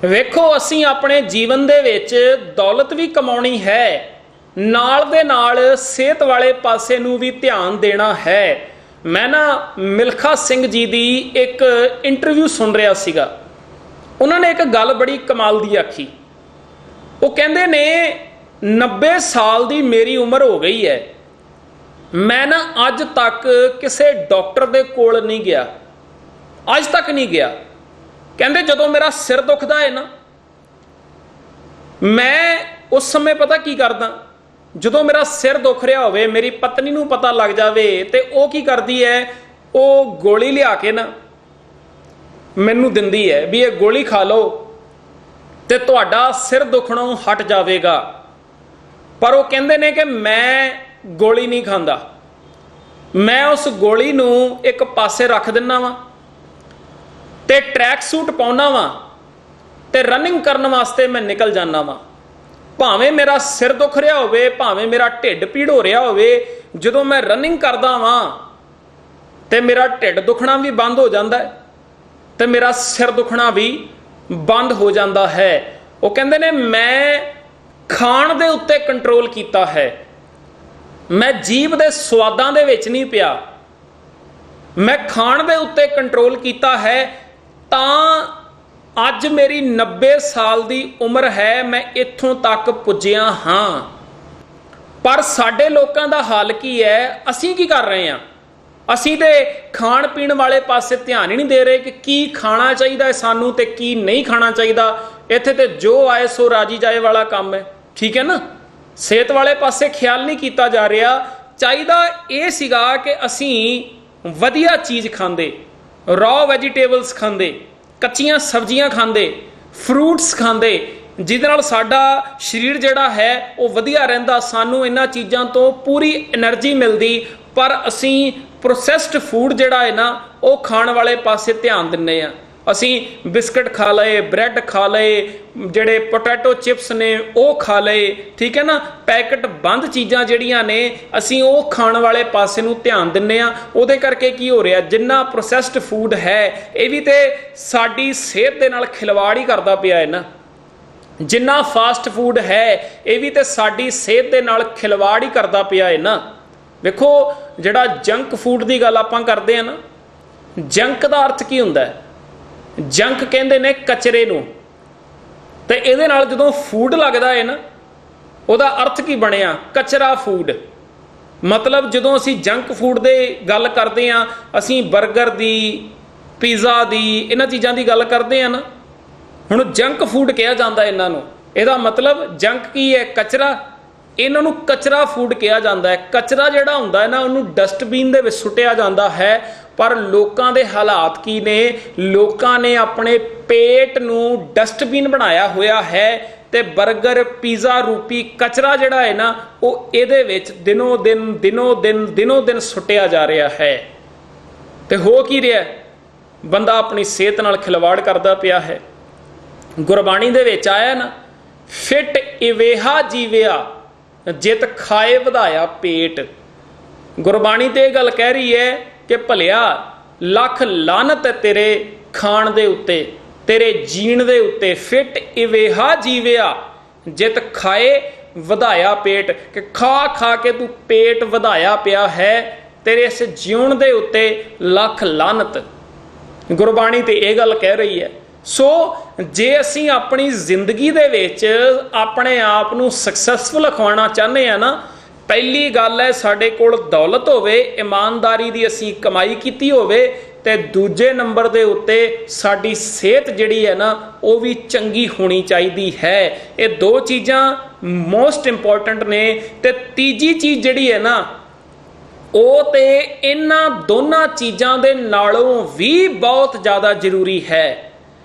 ਵੇਖੋ ਅਸੀਂ ਆਪਣੇ ਜੀਵਨ ਦੇ ਵਿੱਚ ਦੌਲਤ ਵੀ ਕਮਾਉਣੀ ਹੈ, ਨਾਲ ਦੇ ਨਾਲ ਸਿਹਤ ਵਾਲੇ ਪਾਸੇ ਨੂੰ ਵੀ ਧਿਆਨ ਦੇਣਾ ਹੈ। ਮੈਂ ਨਾ ਮਿਲਖਾ ਸਿੰਘ ਜੀ ਦੀ ਇੱਕ ਇੰਟਰਵਿਊ ਸੁਣ ਰਿਹਾ ਸੀਗਾ, ਉਹਨਾਂ ਨੇ ਇੱਕ ਗੱਲ ਬੜੀ ਕਮਾਲ ਦੀ ਆਖੀ। ਉਹ ਕਹਿੰਦੇ ਨੇ 90 ਸਾਲ ਦੀ ਮੇਰੀ ਉਮਰ ਹੋ ਗਈ ਹੈ, ਮੈਂ ਨਾ ਅੱਜ ਤੱਕ ਕਿਸੇ ਡਾਕਟਰ ਦੇ ਕੋਲ ਨਹੀਂ ਗਿਆ, ਅੱਜ ਤੱਕ ਨਹੀਂ ਗਿਆ। ਕਹਿੰਦੇ ਜਦੋਂ ਮੇਰਾ ਸਿਰ ਦੁਖਦਾ ਹੈ ਨਾ, ਮੈਂ ਉਸ ਸਮੇਂ ਪਤਾ ਕੀ ਕਰਦਾ, ਜਦੋਂ ਮੇਰਾ ਸਿਰ ਦੁਖ ਰਿਹਾ ਹੋਵੇ, ਮੇਰੀ ਪਤਨੀ ਨੂੰ ਪਤਾ ਲੱਗ ਜਾਵੇ ਤੇ ਉਹ ਕੀ ਕਰਦੀ ਹੈ, ਉਹ ਗੋਲੀ ਲਿਆ ਕੇ ਨਾ ਮੈਨੂੰ ਦਿੰਦੀ ਹੈ ਵੀ ਇਹ ਗੋਲੀ ਖਾ ਲਓ ਤੇ ਤੁਹਾਡਾ ਸਿਰ ਦੁਖਣੋਂ ਹਟ ਜਾਵੇਗਾ। ਪਰ ਉਹ ਕਹਿੰਦੇ ਨੇ ਕਿ ਮੈਂ ਗੋਲੀ ਨਹੀਂ ਖਾਂਦਾ, ਮੈਂ ਉਸ ਗੋਲੀ ਨੂੰ ਇੱਕ ਪਾਸੇ ਰੱਖ ਦਿੰਦਾ ਵਾਂ ਤੇ ਟਰੈਕ ਸੂਟ ਪਾਉਣਾ ਵਾਂ ਤੇ ਰਨਿੰਗ ਕਰਨ ਵਾਸਤੇ ਮੈਂ ਨਿਕਲ ਜਾਂਦਾ ਵਾਂ। ਭਾਵੇਂ ਮੇਰਾ ਸਿਰ ਦੁਖ ਰਿਹਾ ਹੋਵੇ, ਭਾਵੇਂ ਮੇਰਾ ਢਿੱਡ ਪੀੜ ਹੋ ਰਿਹਾ ਹੋਵੇ, ਜਦੋਂ ਮੈਂ ਰਨਿੰਗ ਕਰਦਾ ਵਾਂ ਤੇ ਮੇਰਾ ਢਿੱਡ ਦੁਖਣਾ ਵੀ ਬੰਦ ਹੋ ਜਾਂਦਾ ਹੈ ਤੇ ਮੇਰਾ ਸਿਰ ਦੁਖਣਾ ਵੀ ਬੰਦ ਹੋ ਜਾਂਦਾ ਹੈ। ਉਹ ਕਹਿੰਦੇ ਨੇ ਮੈਂ ਖਾਣ ਦੇ ਉੱਤੇ ਕੰਟਰੋਲ ਕੀਤਾ ਹੈ, ਮੈਂ ਜੀਭ ਦੇ ਸਵਾਦਾਂ ਦੇ ਵਿੱਚ ਨਹੀਂ ਪਿਆ, ਮੈਂ ਖਾਣ ਦੇ ਉੱਤੇ ਕੰਟਰੋਲ ਕੀਤਾ ਹੈ, ਤਾਂ ਅੱਜ ਮੇਰੀ 90 ਸਾਲ ਦੀ ਉਮਰ ਹੈ, ਮੈਂ ਇੱਥੋਂ ਤੱਕ ਪੁੱਜਿਆ ਹਾਂ। ਪਰ ਸਾਡੇ ਲੋਕਾਂ ਦਾ ਹਾਲ ਕੀ ਹੈ, ਅਸੀਂ ਕੀ ਕਰ ਰਹੇ ਹਾਂ, ਅਸੀਂ ਤੇ ਖਾਣ ਪੀਣ ਵਾਲੇ ਪਾਸੇ ਧਿਆਨ ਹੀ ਨਹੀਂ ਦੇ ਰਹੇ ਕਿ ਕੀ ਖਾਣਾ ਚਾਹੀਦਾ ਹੈ ਸਾਨੂੰ ਤੇ ਕੀ ਨਹੀਂ ਖਾਣਾ ਚਾਹੀਦਾ। ਇੱਥੇ ਤੇ ਜੋ ਆਏ ਸੋ ਰਾਜੀ ਜਾਏ ਵਾਲਾ ਕੰਮ ਹੈ, ਠੀਕ ਹੈ ਨਾ। ਸਿਹਤ ਵਾਲੇ ਪਾਸੇ ਖਿਆਲ ਨਹੀਂ ਕੀਤਾ ਜਾ ਰਿਹਾ। ਚਾਹੀਦਾ ਇਹ ਸੀਗਾ ਕਿ ਅਸੀਂ ਵਧੀਆ ਚੀਜ਼ ਖਾਂਦੇ, ਰॉ ਵੈਜੀਟੇਬਲਸ ਖਾਂਦੇ, ਕੱਚੀਆਂ ਸਬਜ਼ੀਆਂ ਖਾਂਦੇ, ਫਰੂਟਸ ਖਾਂਦੇ, ਜਿਹਦੇ ਨਾਲ ਸਾਡਾ ਸਰੀਰ ਜਿਹੜਾ ਹੈ ਉਹ ਵਧੀਆ ਰਹਿੰਦਾ, ਸਾਨੂੰ ਇਹਨਾਂ ਚੀਜ਼ਾਂ ਤੋਂ ਪੂਰੀ એનર્ਜੀ ਮਿਲਦੀ। ਪਰ ਅਸੀਂ ਪ੍ਰੋਸੈਸਡ ਫੂਡ ਜਿਹੜਾ ਹੈ ਨਾ ਉਹ ਖਾਣ ਵਾਲੇ ਪਾਸੇ ਧਿਆਨ ਦਿੰਦੇ ਆ। ਅਸੀਂ ਬਿਸਕਟ ਖਾ ਲਏ, ਬ੍ਰੈਡ ਖਾ ਲਏ, ਜਿਹੜੇ ਪੋਟੈਟੋ ਚਿਪਸ ਨੇ ਉਹ ਖਾ ਲਏ, ਠੀਕ ਹੈ ਨਾ, ਪੈਕਟ ਬੰਦ ਚੀਜ਼ਾਂ ਜਿਹੜੀਆਂ ਨੇ ਅਸੀਂ ਉਹ ਖਾਣ ਵਾਲੇ ਪਾਸੇ ਨੂੰ ਧਿਆਨ ਦਿੰਦੇ ਆ। ਉਹਦੇ ਕਰਕੇ ਕੀ ਹੋ ਰਿਹਾ, ਜਿੰਨਾ ਪ੍ਰੋਸੈਸਡ ਫੂਡ ਹੈ ਇਹ ਵੀ ਤੇ ਸਾਡੀ ਸਿਹਤ ਦੇ ਨਾਲ ਖਿਲਵਾੜ ਹੀ ਕਰਦਾ ਪਿਆ ਹੈ ਨਾ। ਜਿੰਨਾ ਫਾਸਟ ਫੂਡ ਹੈ ਇਹ ਵੀ ਤੇ ਸਾਡੀ ਸਿਹਤ ਦੇ ਨਾਲ ਖਿਲਵਾੜ ਹੀ ਕਰਦਾ ਪਿਆ ਹੈ ਨਾ। ਵੇਖੋ ਜਿਹੜਾ ਜੰਕ ਫੂਡ ਦੀ ਗੱਲ ਆਪਾਂ ਕਰਦੇ ਆ ਨਾ, ਜੰਕ ਦਾ ਅਰਥ ਕੀ ਹੁੰਦਾ ਹੈ? ਜੰਕ ਕਹਿੰਦੇ ਨੇ ਕਚਰੇ ਨੂੰ, ਤੇ ਇਹਦੇ ਨਾਲ ਜਦੋਂ ਫੂਡ ਲੱਗਦਾ ਹੈ ਨਾ ਉਹਦਾ ਅਰਥ ਕੀ ਬਣਿਆ? ਕਚਰਾ ਫੂਡ। ਮਤਲਬ ਜਦੋਂ ਅਸੀਂ ਜੰਕ ਫੂਡ ਦੇ ਗੱਲ ਕਰਦੇ ਆ, ਅਸੀਂ 버ਗਰ ਦੀ, ਪੀਜ਼ਾ ਦੀ, ਇਹਨਾਂ ਚੀਜ਼ਾਂ ਦੀ ਗੱਲ ਕਰਦੇ ਆ ਨਾ। ਹੁਣ ਜੰਕ ਫੂਡ ਕਿਹਾ ਜਾਂਦਾ ਇਹਨਾਂ ਨੂੰ, ਇਹਦਾ ਮਤਲਬ ਜੰਕ ਕੀ ਹੈ? ਕਚਰਾ। ਇਹਨਾਂ ਨੂੰ ਕਚਰਾ ਫੂਡ ਕਿਹਾ ਜਾਂਦਾ ਹੈ। ਕਚਰਾ ਜਿਹੜਾ ਹੁੰਦਾ ਹੈ ਨਾ ਉਹਨੂੰ ਡਸਟਬਿਨ ਦੇ ਵਿੱਚ ਸੁੱਟਿਆ ਜਾਂਦਾ ਹੈ। ਪਰ ਲੋਕਾਂ ਦੇ ਹਾਲਾਤ ਕੀ ਨੇ? ਲੋਕਾਂ ਨੇ ਆਪਣੇ ਪੇਟ ਨੂੰ ਡਸਟਬਿਨ ਬਣਾਇਆ ਹੋਇਆ ਹੈ ਤੇ 버ਗਰ, ਪੀਜ਼ਾ ਰੂਪੀ ਕਚਰਾ ਜਿਹੜਾ ਹੈ ਨਾ ਉਹ ਇਹਦੇ ਵਿੱਚ ਦਿਨੋਂ ਦਿਨ ਸੁੱਟਿਆ ਜਾ ਰਿਹਾ ਹੈ। ਤੇ ਹੋ ਕੀ ਰਿਹਾ? ਬੰਦਾ ਆਪਣੀ ਸਿਹਤ ਨਾਲ ਖਿਲਵਾੜ ਕਰਦਾ ਪਿਆ ਹੈ। ਗੁਰਬਾਣੀ ਦੇ ਵਿੱਚ ਆਇਆ ਨਾ, ਫਿਟ ਇਵੇਹਾ ਜੀਵਿਆ ਜਿਤ ਖਾਏ ਵਧਾਇਆ ਪੇਟ। ਗੁਰਬਾਣੀ ਤੇ ਇਹ ਗੱਲ ਕਹਿ ਰਹੀ ਹੈ ਕਿ ਭਲਿਆ ਲੱਖ ਲਾਨਤ ਹੈ ਤੇਰੇ ਖਾਣ ਦੇ ਉੱਤੇ, ਤੇਰੇ ਜੀਣ ਦੇ ਉੱਤੇ। ਫਿਟ ਇਵੇਹਾ ਜੀਵਿਆ ਜਿਤ ਖਾਏ ਵਧਾਇਆ ਪੇਟ, ਕਿ ਖਾ ਖਾ ਕੇ ਤੂੰ ਪੇਟ ਵਧਾਇਆ ਪਿਆ ਹੈ, ਤੇਰੇ ਇਸ ਜਿਉਣ ਦੇ ਉੱਤੇ ਲੱਖ ਲਾਨਤ। ਗੁਰਬਾਣੀ ਤੇ ਇਹ ਗੱਲ ਕਹਿ ਰਹੀ ਹੈ। ਸੋ ਜੇ ਅਸੀਂ ਆਪਣੀ ਜ਼ਿੰਦਗੀ ਦੇ ਵਿੱਚ ਆਪਣੇ ਆਪ ਨੂੰ ਸਕਸੈਸਫੁਲ ਅਖਵਾਉਣਾ ਚਾਹੁੰਦੇ ਆ ਨਾ, ਪਹਿਲੀ ਗੱਲ ਹੈ ਸਾਡੇ ਕੋਲ ਦੌਲਤ ਹੋਵੇ, ਇਮਾਨਦਾਰੀ ਦੀ ਅਸੀਂ ਕਮਾਈ ਕੀਤੀ ਹੋਵੇ, ਤੇ ਦੂਜੇ ਨੰਬਰ ਦੇ ਉੱਤੇ ਸਾਡੀ ਸਿਹਤ ਜਿਹੜੀ ਹੈ ਨਾ ਉਹ ਵੀ ਚੰਗੀ ਹੋਣੀ ਚਾਹੀਦੀ ਹੈ। ਇਹ ਦੋ ਚੀਜ਼ਾਂ ਮੋਸਟ ਇੰਪੋਰਟੈਂਟ ਨੇ। ਤੇ ਤੀਜੀ ਚੀਜ਼ ਜਿਹੜੀ ਹੈ ਨਾ ਉਹ ਤੇ ਇਹਨਾਂ ਦੋਨਾਂ ਚੀਜ਼ਾਂ ਦੇ ਨਾਲੋਂ ਵੀ ਬਹੁਤ ਜ਼ਿਆਦਾ ਜ਼ਰੂਰੀ ਹੈ।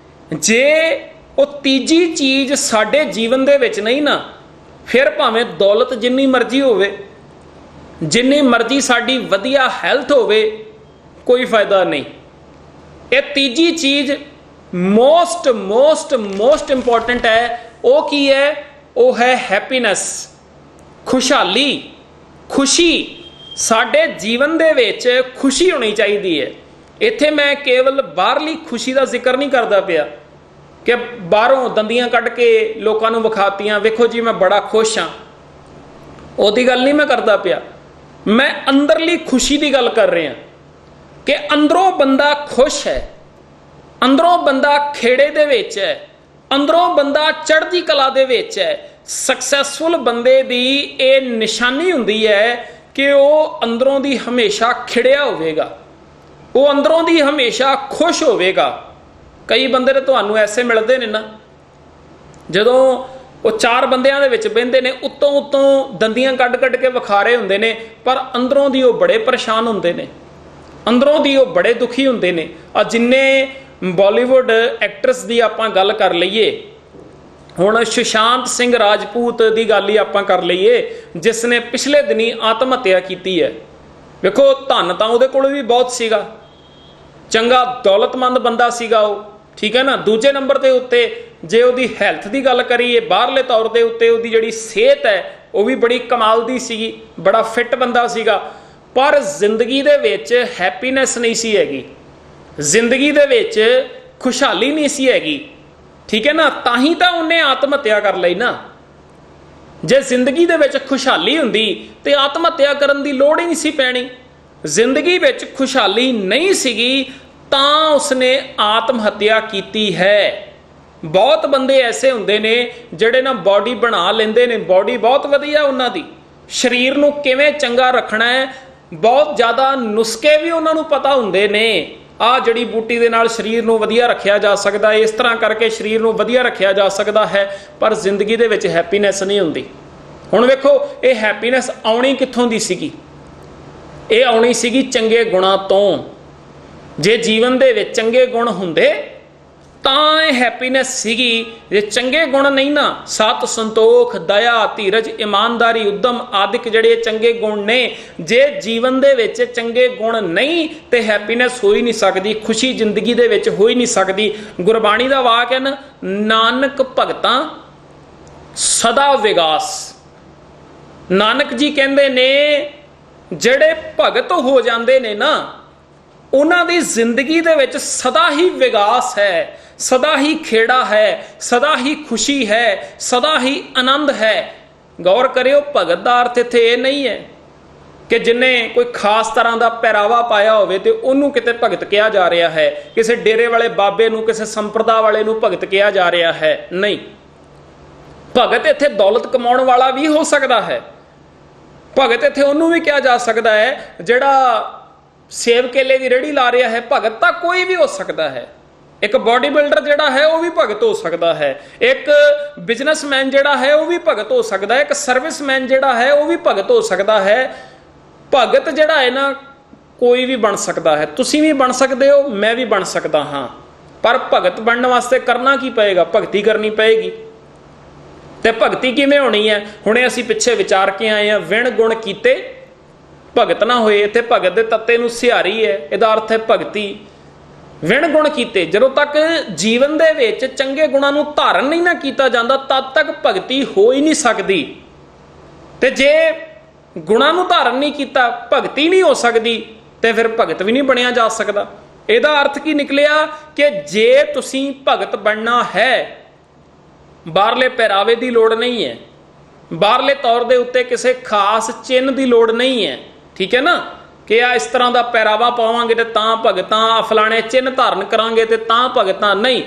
ਜੇ ਉਹ ਤੀਜੀ ਚੀਜ਼ ਸਾਡੇ ਜੀਵਨ ਦੇ ਵਿੱਚ ਨਹੀਂ ਨਾ, ਫਿਰ ਭਾਵੇਂ ਦੌਲਤ ਜਿੰਨੀ ਮਰਜ਼ੀ ਹੋਵੇ, ਜਿੰਨੀ ਮਰਜ਼ੀ ਸਾਡੀ ਵਧੀਆ ਹੈਲਥ ਹੋਵੇ, ਕੋਈ ਫਾਇਦਾ ਨਹੀਂ। ਇਹ ਤੀਜੀ ਚੀਜ਼ ਮੋਸਟ ਇੰਪੋਰਟੈਂਟ ਹੈ। ਉਹ ਕੀ ਹੈ? ਉਹ ਹੈ ਹੈਪੀਨੈਸ, ਖੁਸ਼ਹਾਲੀ, ਖੁਸ਼ੀ। ਸਾਡੇ ਜੀਵਨ ਦੇ ਵਿੱਚ ਖੁਸ਼ੀ ਹੋਣੀ ਚਾਹੀਦੀ ਹੈ। ਇੱਥੇ ਮੈਂ ਕੇਵਲ ਬਾਹਰਲੀ ਖੁਸ਼ੀ ਦਾ ਜ਼ਿਕਰ ਨਹੀਂ ਕਰਦਾ ਪਿਆ ਕਿ ਬਾਹਰੋਂ ਦੰਦੀਆਂ ਕੱਢ ਕੇ ਲੋਕਾਂ ਨੂੰ ਵਿਖਾਤੀਆਂ, ਵੇਖੋ ਜੀ ਮੈਂ ਬੜਾ ਖੁਸ਼ ਹਾਂ, ਉਹਦੀ ਗੱਲ ਨਹੀਂ ਮੈਂ ਕਰਦਾ ਪਿਆ। ਮੈਂ ਅੰਦਰਲੀ ਖੁਸ਼ੀ ਦੀ ਗੱਲ ਕਰ ਰਿਹਾ ਕਿ ਅੰਦਰੋਂ ਬੰਦਾ ਖੁਸ਼ ਹੈ, ਅੰਦਰੋਂ ਬੰਦਾ ਖੇੜੇ ਦੇ ਵਿੱਚ ਹੈ, ਅੰਦਰੋਂ ਬੰਦਾ ਚੜ੍ਹਦੀ ਕਲਾ ਦੇ ਵਿੱਚ ਹੈ। ਸਕਸੈਸਫੁਲ ਬੰਦੇ ਦੀ ਇਹ ਨਿਸ਼ਾਨੀ ਹੁੰਦੀ ਹੈ ਕਿ ਉਹ ਅੰਦਰੋਂ ਦੀ ਹਮੇਸ਼ਾ ਖਿੜਿਆ ਹੋਵੇਗਾ, ਉਹ ਅੰਦਰੋਂ ਦੀ ਹਮੇਸ਼ਾ ਖੁਸ਼ ਹੋਵੇਗਾ। ਕਈ ਬੰਦੇ ਤੇ ਤੁਹਾਨੂੰ ਐਸੇ ਮਿਲਦੇ ਨੇ ਨਾ, ਜਦੋਂ ਉਹ ਚਾਰ ਬੰਦਿਆਂ ਦੇ ਵਿੱਚ ਬਹਿੰਦੇ ਨੇ, ਉੱਤੋਂ ਦੰਦੀਆਂ ਕੱਢ ਕੇ ਵਿਖਾ ਰਹੇ ਹੁੰਦੇ ਨੇ, ਪਰ ਅੰਦਰੋਂ ਦੀ ਉਹ ਬੜੇ ਪਰੇਸ਼ਾਨ ਹੁੰਦੇ ਨੇ, ਅੰਦਰੋਂ ਦੀ ਉਹ ਬੜੇ ਦੁਖੀ ਹੁੰਦੇ ਨੇ। ਆ ਜਿੰਨੇ ਬਾਲੀਵੁੱਡ ਐਕਟਰਸ ਦੀ ਆਪਾਂ ਗੱਲ ਕਰ ਲਈਏ, ਹੁਣ ਸੁਸ਼ਾਂਤ ਸਿੰਘ ਰਾਜਪੂਤ ਦੀ ਗੱਲ ਹੀ ਆਪਾਂ ਕਰ ਲਈਏ, ਜਿਸ ਨੇ ਪਿਛਲੇ ਦਿਨੀ ਆਤਮ ਹੱਤਿਆ ਕੀਤੀ ਹੈ। ਵੇਖੋ ਧਨ ਤਾਂ ਉਹਦੇ ਕੋਲ ਵੀ ਬਹੁਤ ਸੀਗਾ, ਚੰਗਾ ਦੌਲਤਮੰਦ ਬੰਦਾ ਸੀਗਾ ਉਹ, ਠੀਕ ਹੈ ਨਾ। ਦੂਜੇ ਨੰਬਰ ਦੇ ਉੱਤੇ ਜੇ ਉਹਦੀ ਹੈਲਥ ਦੀ ਗੱਲ ਕਰੀਏ, ਬਾਹਰਲੇ ਤੌਰ ਦੇ ਉੱਤੇ ਉਹਦੀ ਜਿਹੜੀ ਸਿਹਤ ਹੈ ਉਹ ਵੀ ਬੜੀ ਕਮਾਲ ਦੀ ਸੀਗੀ, ਬੜਾ ਫਿੱਟ ਬੰਦਾ ਸੀਗਾ। ਪਰ ਜ਼ਿੰਦਗੀ ਦੇ ਵਿੱਚ ਹੈਪੀਨੈਸ ਨਹੀਂ ਸੀ ਹੈਗੀ, ਜ਼ਿੰਦਗੀ ਦੇ ਵਿੱਚ ਖੁਸ਼ਹਾਲੀ ਨਹੀਂ ਸੀ ਹੈਗੀ, ਠੀਕ ਹੈ ਨਾ। ਤਾਂ ਹੀ ਤਾਂ ਉਹਨੇ ਆਤਮ ਹੱਤਿਆ ਕਰ ਲਈ ਨਾ। ਜੇ ਜ਼ਿੰਦਗੀ ਦੇ ਵਿੱਚ ਖੁਸ਼ਹਾਲੀ ਹੁੰਦੀ ਤੇ ਆਤਮ ਹੱਤਿਆ ਕਰਨ ਦੀ ਲੋੜ ਹੀ ਨਹੀਂ ਸੀ ਪੈਣੀ। ਜ਼ਿੰਦਗੀ ਵਿੱਚ ਖੁਸ਼ਹਾਲੀ ਨਹੀਂ ਸੀਗੀ ਤਾਂ ਉਸਨੇ ਆਤਮ ਹੱਤਿਆ ਕੀਤੀ ਹੈ। ਬਹੁਤ ਬੰਦੇ ਐਸੇ ਹੁੰਦੇ ਨੇ ਜਿਹੜੇ ਨਾ ਬਾਡੀ ਬਣਾ ਲੈਂਦੇ ਨੇ, ਬਾਡੀ ਬਹੁਤ ਵਧੀਆ ਉਹਨਾਂ ਦੀ, ਸਰੀਰ ਨੂੰ ਕਿਵੇਂ ਚੰਗਾ ਰੱਖਣਾ ਹੈ, ਬਹੁਤ ਜ਼ਿਆਦਾ ਨੁਸਖੇ ਵੀ ਉਹਨਾਂ ਨੂੰ ਪਤਾ ਹੁੰਦੇ ਨੇ। ਆਹ ਜੜੀ ਬੂਟੀ ਦੇ ਨਾਲ ਸਰੀਰ ਨੂੰ ਵਧੀਆ ਰੱਖਿਆ ਜਾ ਸਕਦਾ ਹੈ, ਇਸ ਤਰ੍ਹਾਂ ਕਰਕੇ ਸਰੀਰ ਨੂੰ ਵਧੀਆ ਰੱਖਿਆ ਜਾ ਸਕਦਾ ਹੈ, ਪਰ ਜ਼ਿੰਦਗੀ ਦੇ ਵਿੱਚ ਹੈਪੀਨੈਸ ਨਹੀਂ ਹੁੰਦੀ। ਹੁਣ ਵੇਖੋ ਇਹ ਹੈਪੀਨੈਸ ਆਉਣੀ ਕਿੱਥੋਂ ਦੀ ਸੀਗੀ? ਇਹ ਆਉਣੀ ਸੀਗੀ ਚੰਗੇ ਗੁਣਾਂ ਤੋਂ। ਜੇ ਜੀਵਨ ਦੇ ਵਿੱਚ ਚੰਗੇ ਗੁਣ ਹੁੰਦੇ ਤਾਂ ਇਹ ਹੈਪੀਨੈਸ ਸੀਗੀ। ਜੇ ਚੰਗੇ ਗੁਣ ਨਹੀਂ ਨਾ, ਸਤ, ਸੰਤੋਖ, ਦਇਆ, ਧੀਰਜ, ਇਮਾਨਦਾਰੀ, ਉਦਮ ਆਦਿਕ ਜਿਹੜੇ ਚੰਗੇ ਗੁਣ ਨੇ, ਜੇ ਜੀਵਨ ਦੇ ਵਿੱਚ ਚੰਗੇ ਗੁਣ ਨਹੀਂ ਤੇ ਹੈਪੀਨੈਸ ਹੋ ਹੀ ਨਹੀਂ ਸਕਦੀ, ਖੁਸ਼ੀ ਜ਼ਿੰਦਗੀ ਦੇ ਵਿੱਚ ਹੋ ਹੀ ਨਹੀਂ ਸਕਦੀ। ਗੁਰਬਾਣੀ ਦਾ ਵਾਕ ਹੈ ਨਾ, ਨਾਨਕ ਭਗਤਾਂ ਸਦਾ ਵਿਗਾਸ। ਨਾਨਕ ਜੀ ਕਹਿੰਦੇ ਨੇ ਜਿਹੜੇ ਭਗਤ ਹੋ ਜਾਂਦੇ ਨੇ ਨਾ, ਉਹਨਾਂ ਦੀ ਜ਼ਿੰਦਗੀ ਦੇ ਵਿੱਚ ਸਦਾ ਹੀ ਵਿਗਾਸ ਹੈ, ਸਦਾ ਹੀ ਖੇੜਾ ਹੈ, ਸਦਾ ਹੀ ਖੁਸ਼ੀ ਹੈ, ਸਦਾ ਹੀ ਆਨੰਦ ਹੈ। ਗੌਰ ਕਰਿਓ, ਭਗਤ ਦਾ ਅਰਥ ਇੱਥੇ ਇਹ ਨਹੀਂ ਹੈ ਕਿ ਜਿੰਨੇ ਕੋਈ ਖਾਸ ਤਰ੍ਹਾਂ ਦਾ ਪਹਿਰਾਵਾ ਪਾਇਆ ਹੋਵੇ ਤੇ ਉਹਨੂੰ ਕਿਤੇ ਭਗਤ ਕਿਹਾ ਜਾ ਰਿਹਾ ਹੈ, ਕਿਸੇ ਡੇਰੇ ਵਾਲੇ ਬਾਬੇ ਨੂੰ, ਕਿਸੇ ਸੰਪਰਦਾ ਵਾਲੇ ਨੂੰ ਭਗਤ ਕਿਹਾ ਜਾ ਰਿਹਾ ਹੈ। ਨਹੀਂ, ਭਗਤ ਇੱਥੇ ਦੌਲਤ ਕਮਾਉਣ ਵਾਲਾ ਵੀ ਹੋ ਸਕਦਾ ਹੈ। ਭਗਤ ਇੱਥੇ ਉਹਨੂੰ ਵੀ ਕਿਹਾ ਜਾ ਸਕਦਾ ਹੈ ਜਿਹੜਾ ਸੇਬ ਕੇਲੇ ਦੀ ਰੇਹੜੀ ਲਾ ਰਿਹਾ ਹੈ। ਭਗਤ ਤਾਂ ਕੋਈ ਵੀ ਹੋ ਸਕਦਾ ਹੈ। ਇੱਕ ਬਾਡੀ ਬਿਲਡਰ ਜਿਹੜਾ ਹੈ ਉਹ ਵੀ ਭਗਤ ਹੋ ਸਕਦਾ ਹੈ। ਇੱਕ ਬਿਜ਼ਨਸਮੈਨ ਜਿਹੜਾ ਹੈ ਉਹ ਵੀ ਭਗਤ ਹੋ ਸਕਦਾ ਹੈ। ਇੱਕ ਸਰਵਿਸਮੈਨ ਜਿਹੜਾ ਹੈ ਉਹ ਵੀ ਭਗਤ ਹੋ ਸਕਦਾ ਹੈ। ਭਗਤ ਜਿਹੜਾ ਹੈ ਨਾ, ਕੋਈ ਵੀ ਬਣ ਸਕਦਾ ਹੈ। ਤੁਸੀਂ ਵੀ ਬਣ ਸਕਦੇ ਹੋ, ਮੈਂ ਵੀ ਬਣ ਸਕਦਾ ਹਾਂ। ਪਰ ਭਗਤ ਬਣਨ ਵਾਸਤੇ ਕਰਨਾ ਕੀ ਪਏਗਾ? ਭਗਤੀ ਕਰਨੀ ਪਏਗੀ। ਤੇ ਭਗਤੀ ਕਿਵੇਂ ਹੋਣੀ ਹੈ? ਹੁਣੇ ਅਸੀਂ ਪਿੱਛੇ ਵਿਚਾਰ ਕੇ ਆਏ ਹਾਂ, ਵਿਣ ਗੁਣ ਕੀਤੇ ਭਗਤ ਨਾ ਹੋਏ। ਇੱਥੇ ਭਗਤ ਦੇ ਤੱਤੇ ਨੂੰ ਸਿਹਾਰੀ ਹੈ, ਇਹਦਾ ਅਰਥ ਹੈ ਭਗਤੀ। ਵਿਣ ਗੁਣ ਕੀਤੇ, ਜਦੋਂ ਤੱਕ ਜੀਵਨ ਦੇ ਵਿੱਚ ਚੰਗੇ ਗੁਣਾਂ ਨੂੰ ਧਾਰਨ ਨਹੀਂ ਨਾ ਕੀਤਾ ਜਾਂਦਾ, ਤਦ ਤੱਕ ਭਗਤੀ ਹੋ ਹੀ ਨਹੀਂ ਸਕਦੀ। ਤੇ ਜੇ ਗੁਣਾਂ ਨੂੰ ਧਾਰਨ ਨਹੀਂ ਕੀਤਾ, ਭਗਤੀ ਨਹੀਂ ਹੋ ਸਕਦੀ, ਤੇ ਫਿਰ ਭਗਤ ਵੀ ਨਹੀਂ ਬਣਿਆ ਜਾ ਸਕਦਾ। ਇਹਦਾ ਅਰਥ ਕੀ ਨਿਕਲਿਆ ਕਿ ਜੇ ਤੁਸੀਂ ਭਗਤ ਬਣਨਾ ਹੈ, ਬਾਹਰਲੇ ਪਹਿਰਾਵੇ ਦੀ ਲੋੜ ਨਹੀਂ ਹੈ, ਬਾਹਰਲੇ ਤੌਰ ਦੇ ਉੱਤੇ ਕਿਸੇ ਖਾਸ ਚਿੰਨ੍ਹ ਦੀ ਲੋੜ ਨਹੀਂ ਹੈ। ਠੀਕ ਹੈ ਨਾ, ਕਿ ਆ ਇਸ ਤਰ੍ਹਾਂ ਦਾ ਪਹਿਰਾਵਾ ਪਾਵਾਂਗੇ ਤੇ ਤਾਂ ਭਗਤਾਂ, ਫਲਾਣੇ ਚਿੰਨ੍ਹ ਧਾਰਨ ਕਰਾਂਗੇ ਤੇ ਤਾਂ ਭਗਤਾਂ। ਨਹੀਂ,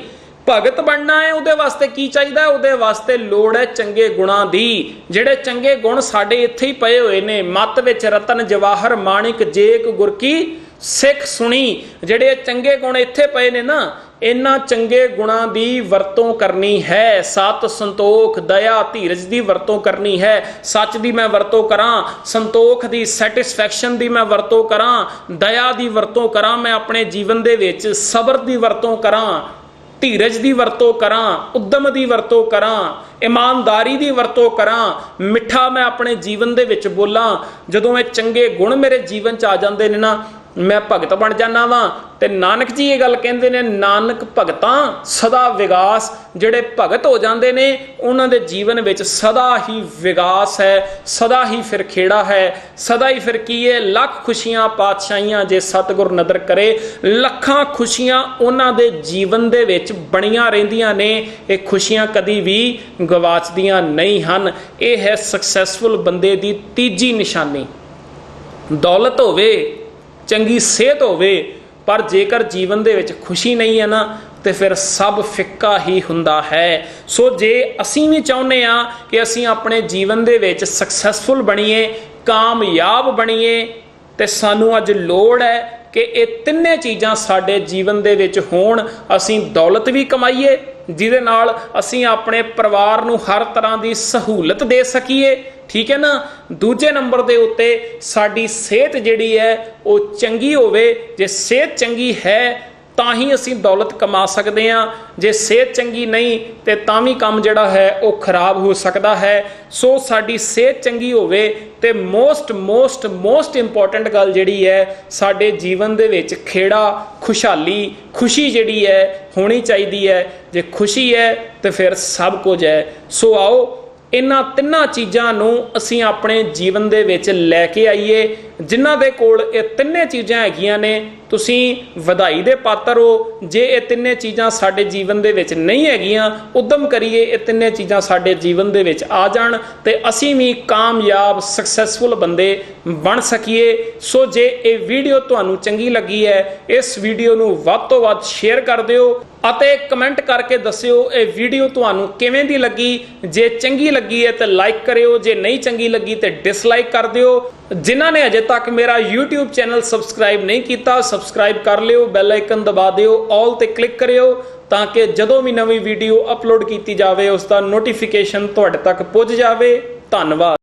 ਭਗਤ ਬਣਨਾ ਹੈ, ਉਹਦੇ ਵਾਸਤੇ ਕੀ ਚਾਹੀਦਾ? ਉਹਦੇ ਵਾਸਤੇ ਲੋੜ ਹੈ ਚੰਗੇ ਗੁਣਾਂ ਦੀ। ਜਿਹੜੇ ਚੰਗੇ ਗੁਣ ਸਾਡੇ ਇੱਥੇ ਹੀ ਪਏ ਹੋਏ ਨੇ, ਮੱਤ ਵਿੱਚ ਰਤਨ ਜਵਾਹਰ ਮਾਣਿਕ ਜੇਕ ਗੁਰ ਕੀ ਸਿੱਖ ਸੁਣੀ। ਜਿਹੜੇ ਚੰਗੇ ਗੁਣ ਇੱਥੇ ਪਏ ਨੇ ਨਾ, ਇਹਨਾਂ ਚੰਗੇ ਗੁਣਾਂ ਦੀ ਵਰਤੋਂ ਕਰਨੀ ਹੈ। ਸਤ, ਸੰਤੋਖ, ਦਇਆ, ਧੀਰਜ ਦੀ ਵਰਤੋਂ ਕਰਨੀ ਹੈ। ਸੱਚ ਦੀ ਮੈਂ ਵਰਤੋਂ ਕਰਾਂ, ਸੰਤੋਖ ਦੀ, ਸੈਟਿਸਫੈਕਸ਼ਨ ਦੀ ਮੈਂ ਵਰਤੋਂ ਕਰਾਂ, ਦਇਆ ਦੀ ਵਰਤੋਂ ਕਰਾਂ ਮੈਂ ਆਪਣੇ ਜੀਵਨ ਦੇ ਵਿੱਚ, ਸਬਰ ਦੀ ਵਰਤੋਂ ਕਰਾਂ, ਧੀਰਜ ਦੀ ਵਰਤੋਂ ਕਰਾਂ, ਉਦਮ ਦੀ ਵਰਤੋਂ ਕਰਾਂ, ਇਮਾਨਦਾਰੀ ਦੀ ਵਰਤੋਂ ਕਰਾਂ, ਮਿੱਠਾ ਮੈਂ ਆਪਣੇ ਜੀਵਨ ਦੇ ਵਿੱਚ ਬੋਲਾਂ। ਜਦੋਂ ਇਹ ਚੰਗੇ ਗੁਣ ਮੇਰੇ ਜੀਵਨ 'ਚ ਆ ਜਾਂਦੇ ਨੇ ਨਾ, ਮੈਂ ਭਗਤ ਬਣ ਜਾਣਾ ਵਾਂ। ਤੇ ਨਾਨਕ ਜੀ ਇਹ ਗੱਲ ਕਹਿੰਦੇ ਨੇ, ਨਾਨਕ ਭਗਤਾਂ ਸਦਾ ਵਿਗਾਸ। ਜਿਹੜੇ ਭਗਤ ਹੋ ਜਾਂਦੇ ਨੇ ਉਹਨਾਂ ਦੇ ਜੀਵਨ ਵਿੱਚ ਸਦਾ ਹੀ ਵਿਗਾਸ ਹੈ, ਸਦਾ ਹੀ ਫਿਰ ਖੇੜਾ ਹੈ, ਸਦਾ ਹੀ ਫਿਰ ਕੀ ਹੈ? ਲੱਖ ਖੁਸ਼ੀਆਂ ਪਾਤਸ਼ਾਹੀਆਂ ਜੇ ਸਤਿਗੁਰ ਨਦਰ ਕਰੇ। ਲੱਖਾਂ ਖੁਸ਼ੀਆਂ ਉਹਨਾਂ ਦੇ ਜੀਵਨ ਦੇ ਵਿੱਚ ਬਣੀਆਂ ਰਹਿੰਦੀਆਂ ਨੇ। ਇਹ ਖੁਸ਼ੀਆਂ ਕਦੀ ਵੀ ਗਵਾਚਦੀਆਂ ਨਹੀਂ ਹਨ। ਇਹ ਹੈ ਸਕਸੈਸਫੁਲ ਬੰਦੇ ਦੀ ਤੀਜੀ ਨਿਸ਼ਾਨੀ। ਦੌਲਤ ਹੋਵੇ, ਚੰਗੀ ਸਿਹਤ ਹੋਵੇ, ਪਰ ਜੇਕਰ ਜੀਵਨ ਦੇ ਵਿੱਚ ਖੁਸ਼ੀ ਨਹੀਂ ਹੈ ਨਾ, ਤੇ ਫਿਰ ਸਭ ਫਿੱਕਾ ਹੀ ਹੁੰਦਾ ਹੈ। ਸੋ ਜੇ ਅਸੀਂ ਵੀ ਚਾਹੁੰਦੇ ਹਾਂ ਕਿ ਅਸੀਂ ਆਪਣੇ ਜੀਵਨ ਦੇ ਵਿੱਚ ਸਕਸੈਸਫੁਲ ਬਣੀਏ, ਕਾਮਯਾਬ ਬਣੀਏ, ਤੇ ਸਾਨੂੰ ਅੱਜ ਲੋੜ ਹੈ ਕਿ ਇਹ ਤਿੰਨੇ ਚੀਜ਼ਾਂ ਸਾਡੇ ਜੀਵਨ ਦੇ ਵਿੱਚ ਹੋਣ। ਅਸੀਂ ਦੌਲਤ ਵੀ ਕਮਾਈਏ, ਜਿਹਦੇ ਨਾਲ ਅਸੀਂ ਆਪਣੇ ਪਰਿਵਾਰ ਨੂੰ ਹਰ ਤਰ੍ਹਾਂ ਦੀ ਸਹੂਲਤ ਦੇ ਸਕੀਏ। ਠੀਕ ਹੈ ਨਾ। ਦੂਜੇ ਨੰਬਰ ਦੇ ਉੱਤੇ ਸਾਡੀ ਸਿਹਤ ਜਿਹੜੀ ਹੈ ਉਹ ਚੰਗੀ ਹੋਵੇ। ਜੇ ਸਿਹਤ ਚੰਗੀ ਹੈ ਤਾਂ ਹੀ ਅਸੀਂ ਦੌਲਤ ਕਮਾ ਸਕਦੇ ਹਾਂ। ਜੇ ਸਿਹਤ ਚੰਗੀ ਨਹੀਂ ਤੇ ਤਾਂ ਵੀ ਕੰਮ ਜਿਹੜਾ ਹੈ ਉਹ ਖਰਾਬ ਹੋ ਸਕਦਾ ਹੈ। ਸੋ ਸਾਡੀ ਸਿਹਤ ਚੰਗੀ ਹੋਵੇ ਤੇ ਮੋਸਟ ਇੰਪੋਰਟੈਂਟ ਗੱਲ ਜਿਹੜੀ ਹੈ, ਸਾਡੇ ਜੀਵਨ ਦੇ ਵਿੱਚ ਖੇੜਾ, ਖੁਸ਼ਹਾਲੀ, ਖੁਸ਼ੀ ਜਿਹੜੀ ਹੈ ਹੋਣੀ ਚਾਹੀਦੀ ਹੈ। ਜੇ ਖੁਸ਼ੀ ਹੈ ਤੇ ਫਿਰ ਸਭ ਕੁਝ ਹੈ। ਸੋ ਆਓ ਇਹਨਾਂ ਤਿੰਨਾਂ ਚੀਜ਼ਾਂ ਨੂੰ ਅਸੀਂ ਆਪਣੇ ਜੀਵਨ ਦੇ ਵਿੱਚ ਲੈ ਕੇ ਆਈਏ। ਜਿਨ੍ਹਾਂ ਦੇ ਕੋਲ ਇਹ ਤਿੰਨੇ ਚੀਜ਼ਾਂ ਹੈਗੀਆਂ ਨੇ, ਤੁਸੀਂ ਵਧਾਈ ਦੇ ਪਾਤਰ ਹੋ। ਜੇ ਇਹ ਤਿੰਨੇ ਚੀਜ਼ਾਂ ਸਾਡੇ ਜੀਵਨ ਦੇ ਵਿੱਚ ਨਹੀਂ ਹੈਗੀਆਂ, ਉਦਮ ਕਰੀਏ ਇਹ ਤਿੰਨੇ ਚੀਜ਼ਾਂ ਸਾਡੇ ਜੀਵਨ ਦੇ ਵਿੱਚ ਆ ਜਾਣ ਤੇ ਅਸੀਂ ਵੀ ਕਾਮਯਾਬ ਸਕਸੈਸਫੁਲ ਬੰਦੇ ਬਣ ਸਕੀਏ। ਸੋ ਜੇ ਇਹ ਵੀਡੀਓ ਤੁਹਾਨੂੰ ਚੰਗੀ ਲੱਗੀ ਹੈ, ਇਸ ਵੀਡੀਓ ਨੂੰ ਵੱਧ ਤੋਂ ਵੱਧ ਸ਼ੇਅਰ ਕਰ ਦਿਓ ਅਤੇ ਕਮੈਂਟ ਕਰਕੇ ਦੱਸਿਓ ਇਹ ਵੀਡੀਓ ਤੁਹਾਨੂੰ ਕਿਵੇਂ ਦੀ ਲੱਗੀ। ਜੇ ਚੰਗੀ ਲੱਗੀ ਹੈ ਤਾਂ ਲਾਈਕ ਕਰਿਓ, ਜੇ ਨਹੀਂ ਚੰਗੀ ਲੱਗੀ ਤੇ ਡਿਸਲਾਈਕ ਕਰ ਦਿਓ। ਜਿਨ੍ਹਾਂ ਨੇ ਅਜੇ ਤੱਕ ਮੇਰਾ YouTube ਚੈਨਲ ਸਬਸਕ੍ਰਾਈਬ ਨਹੀਂ ਕੀਤਾ, ਸਬਸਕ੍ਰਾਈਬ ਕਰ ਲਿਓ, ਬੈਲ ਆਈਕਨ ਦਬਾ ਦਿਓ, ਆਲ ਤੇ ਕਲਿੱਕ ਕਰਿਓ ਤਾਂ ਕਿ ਜਦੋਂ ਵੀ ਨਵੀਂ ਵੀਡੀਓ ਅਪਲੋਡ ਕੀਤੀ ਜਾਵੇ ਉਸ ਦਾ ਨੋਟੀਫਿਕੇਸ਼ਨ ਤੁਹਾਡੇ ਤੱਕ ਪੁੱਜ ਜਾਵੇ। ਧੰਨਵਾਦ।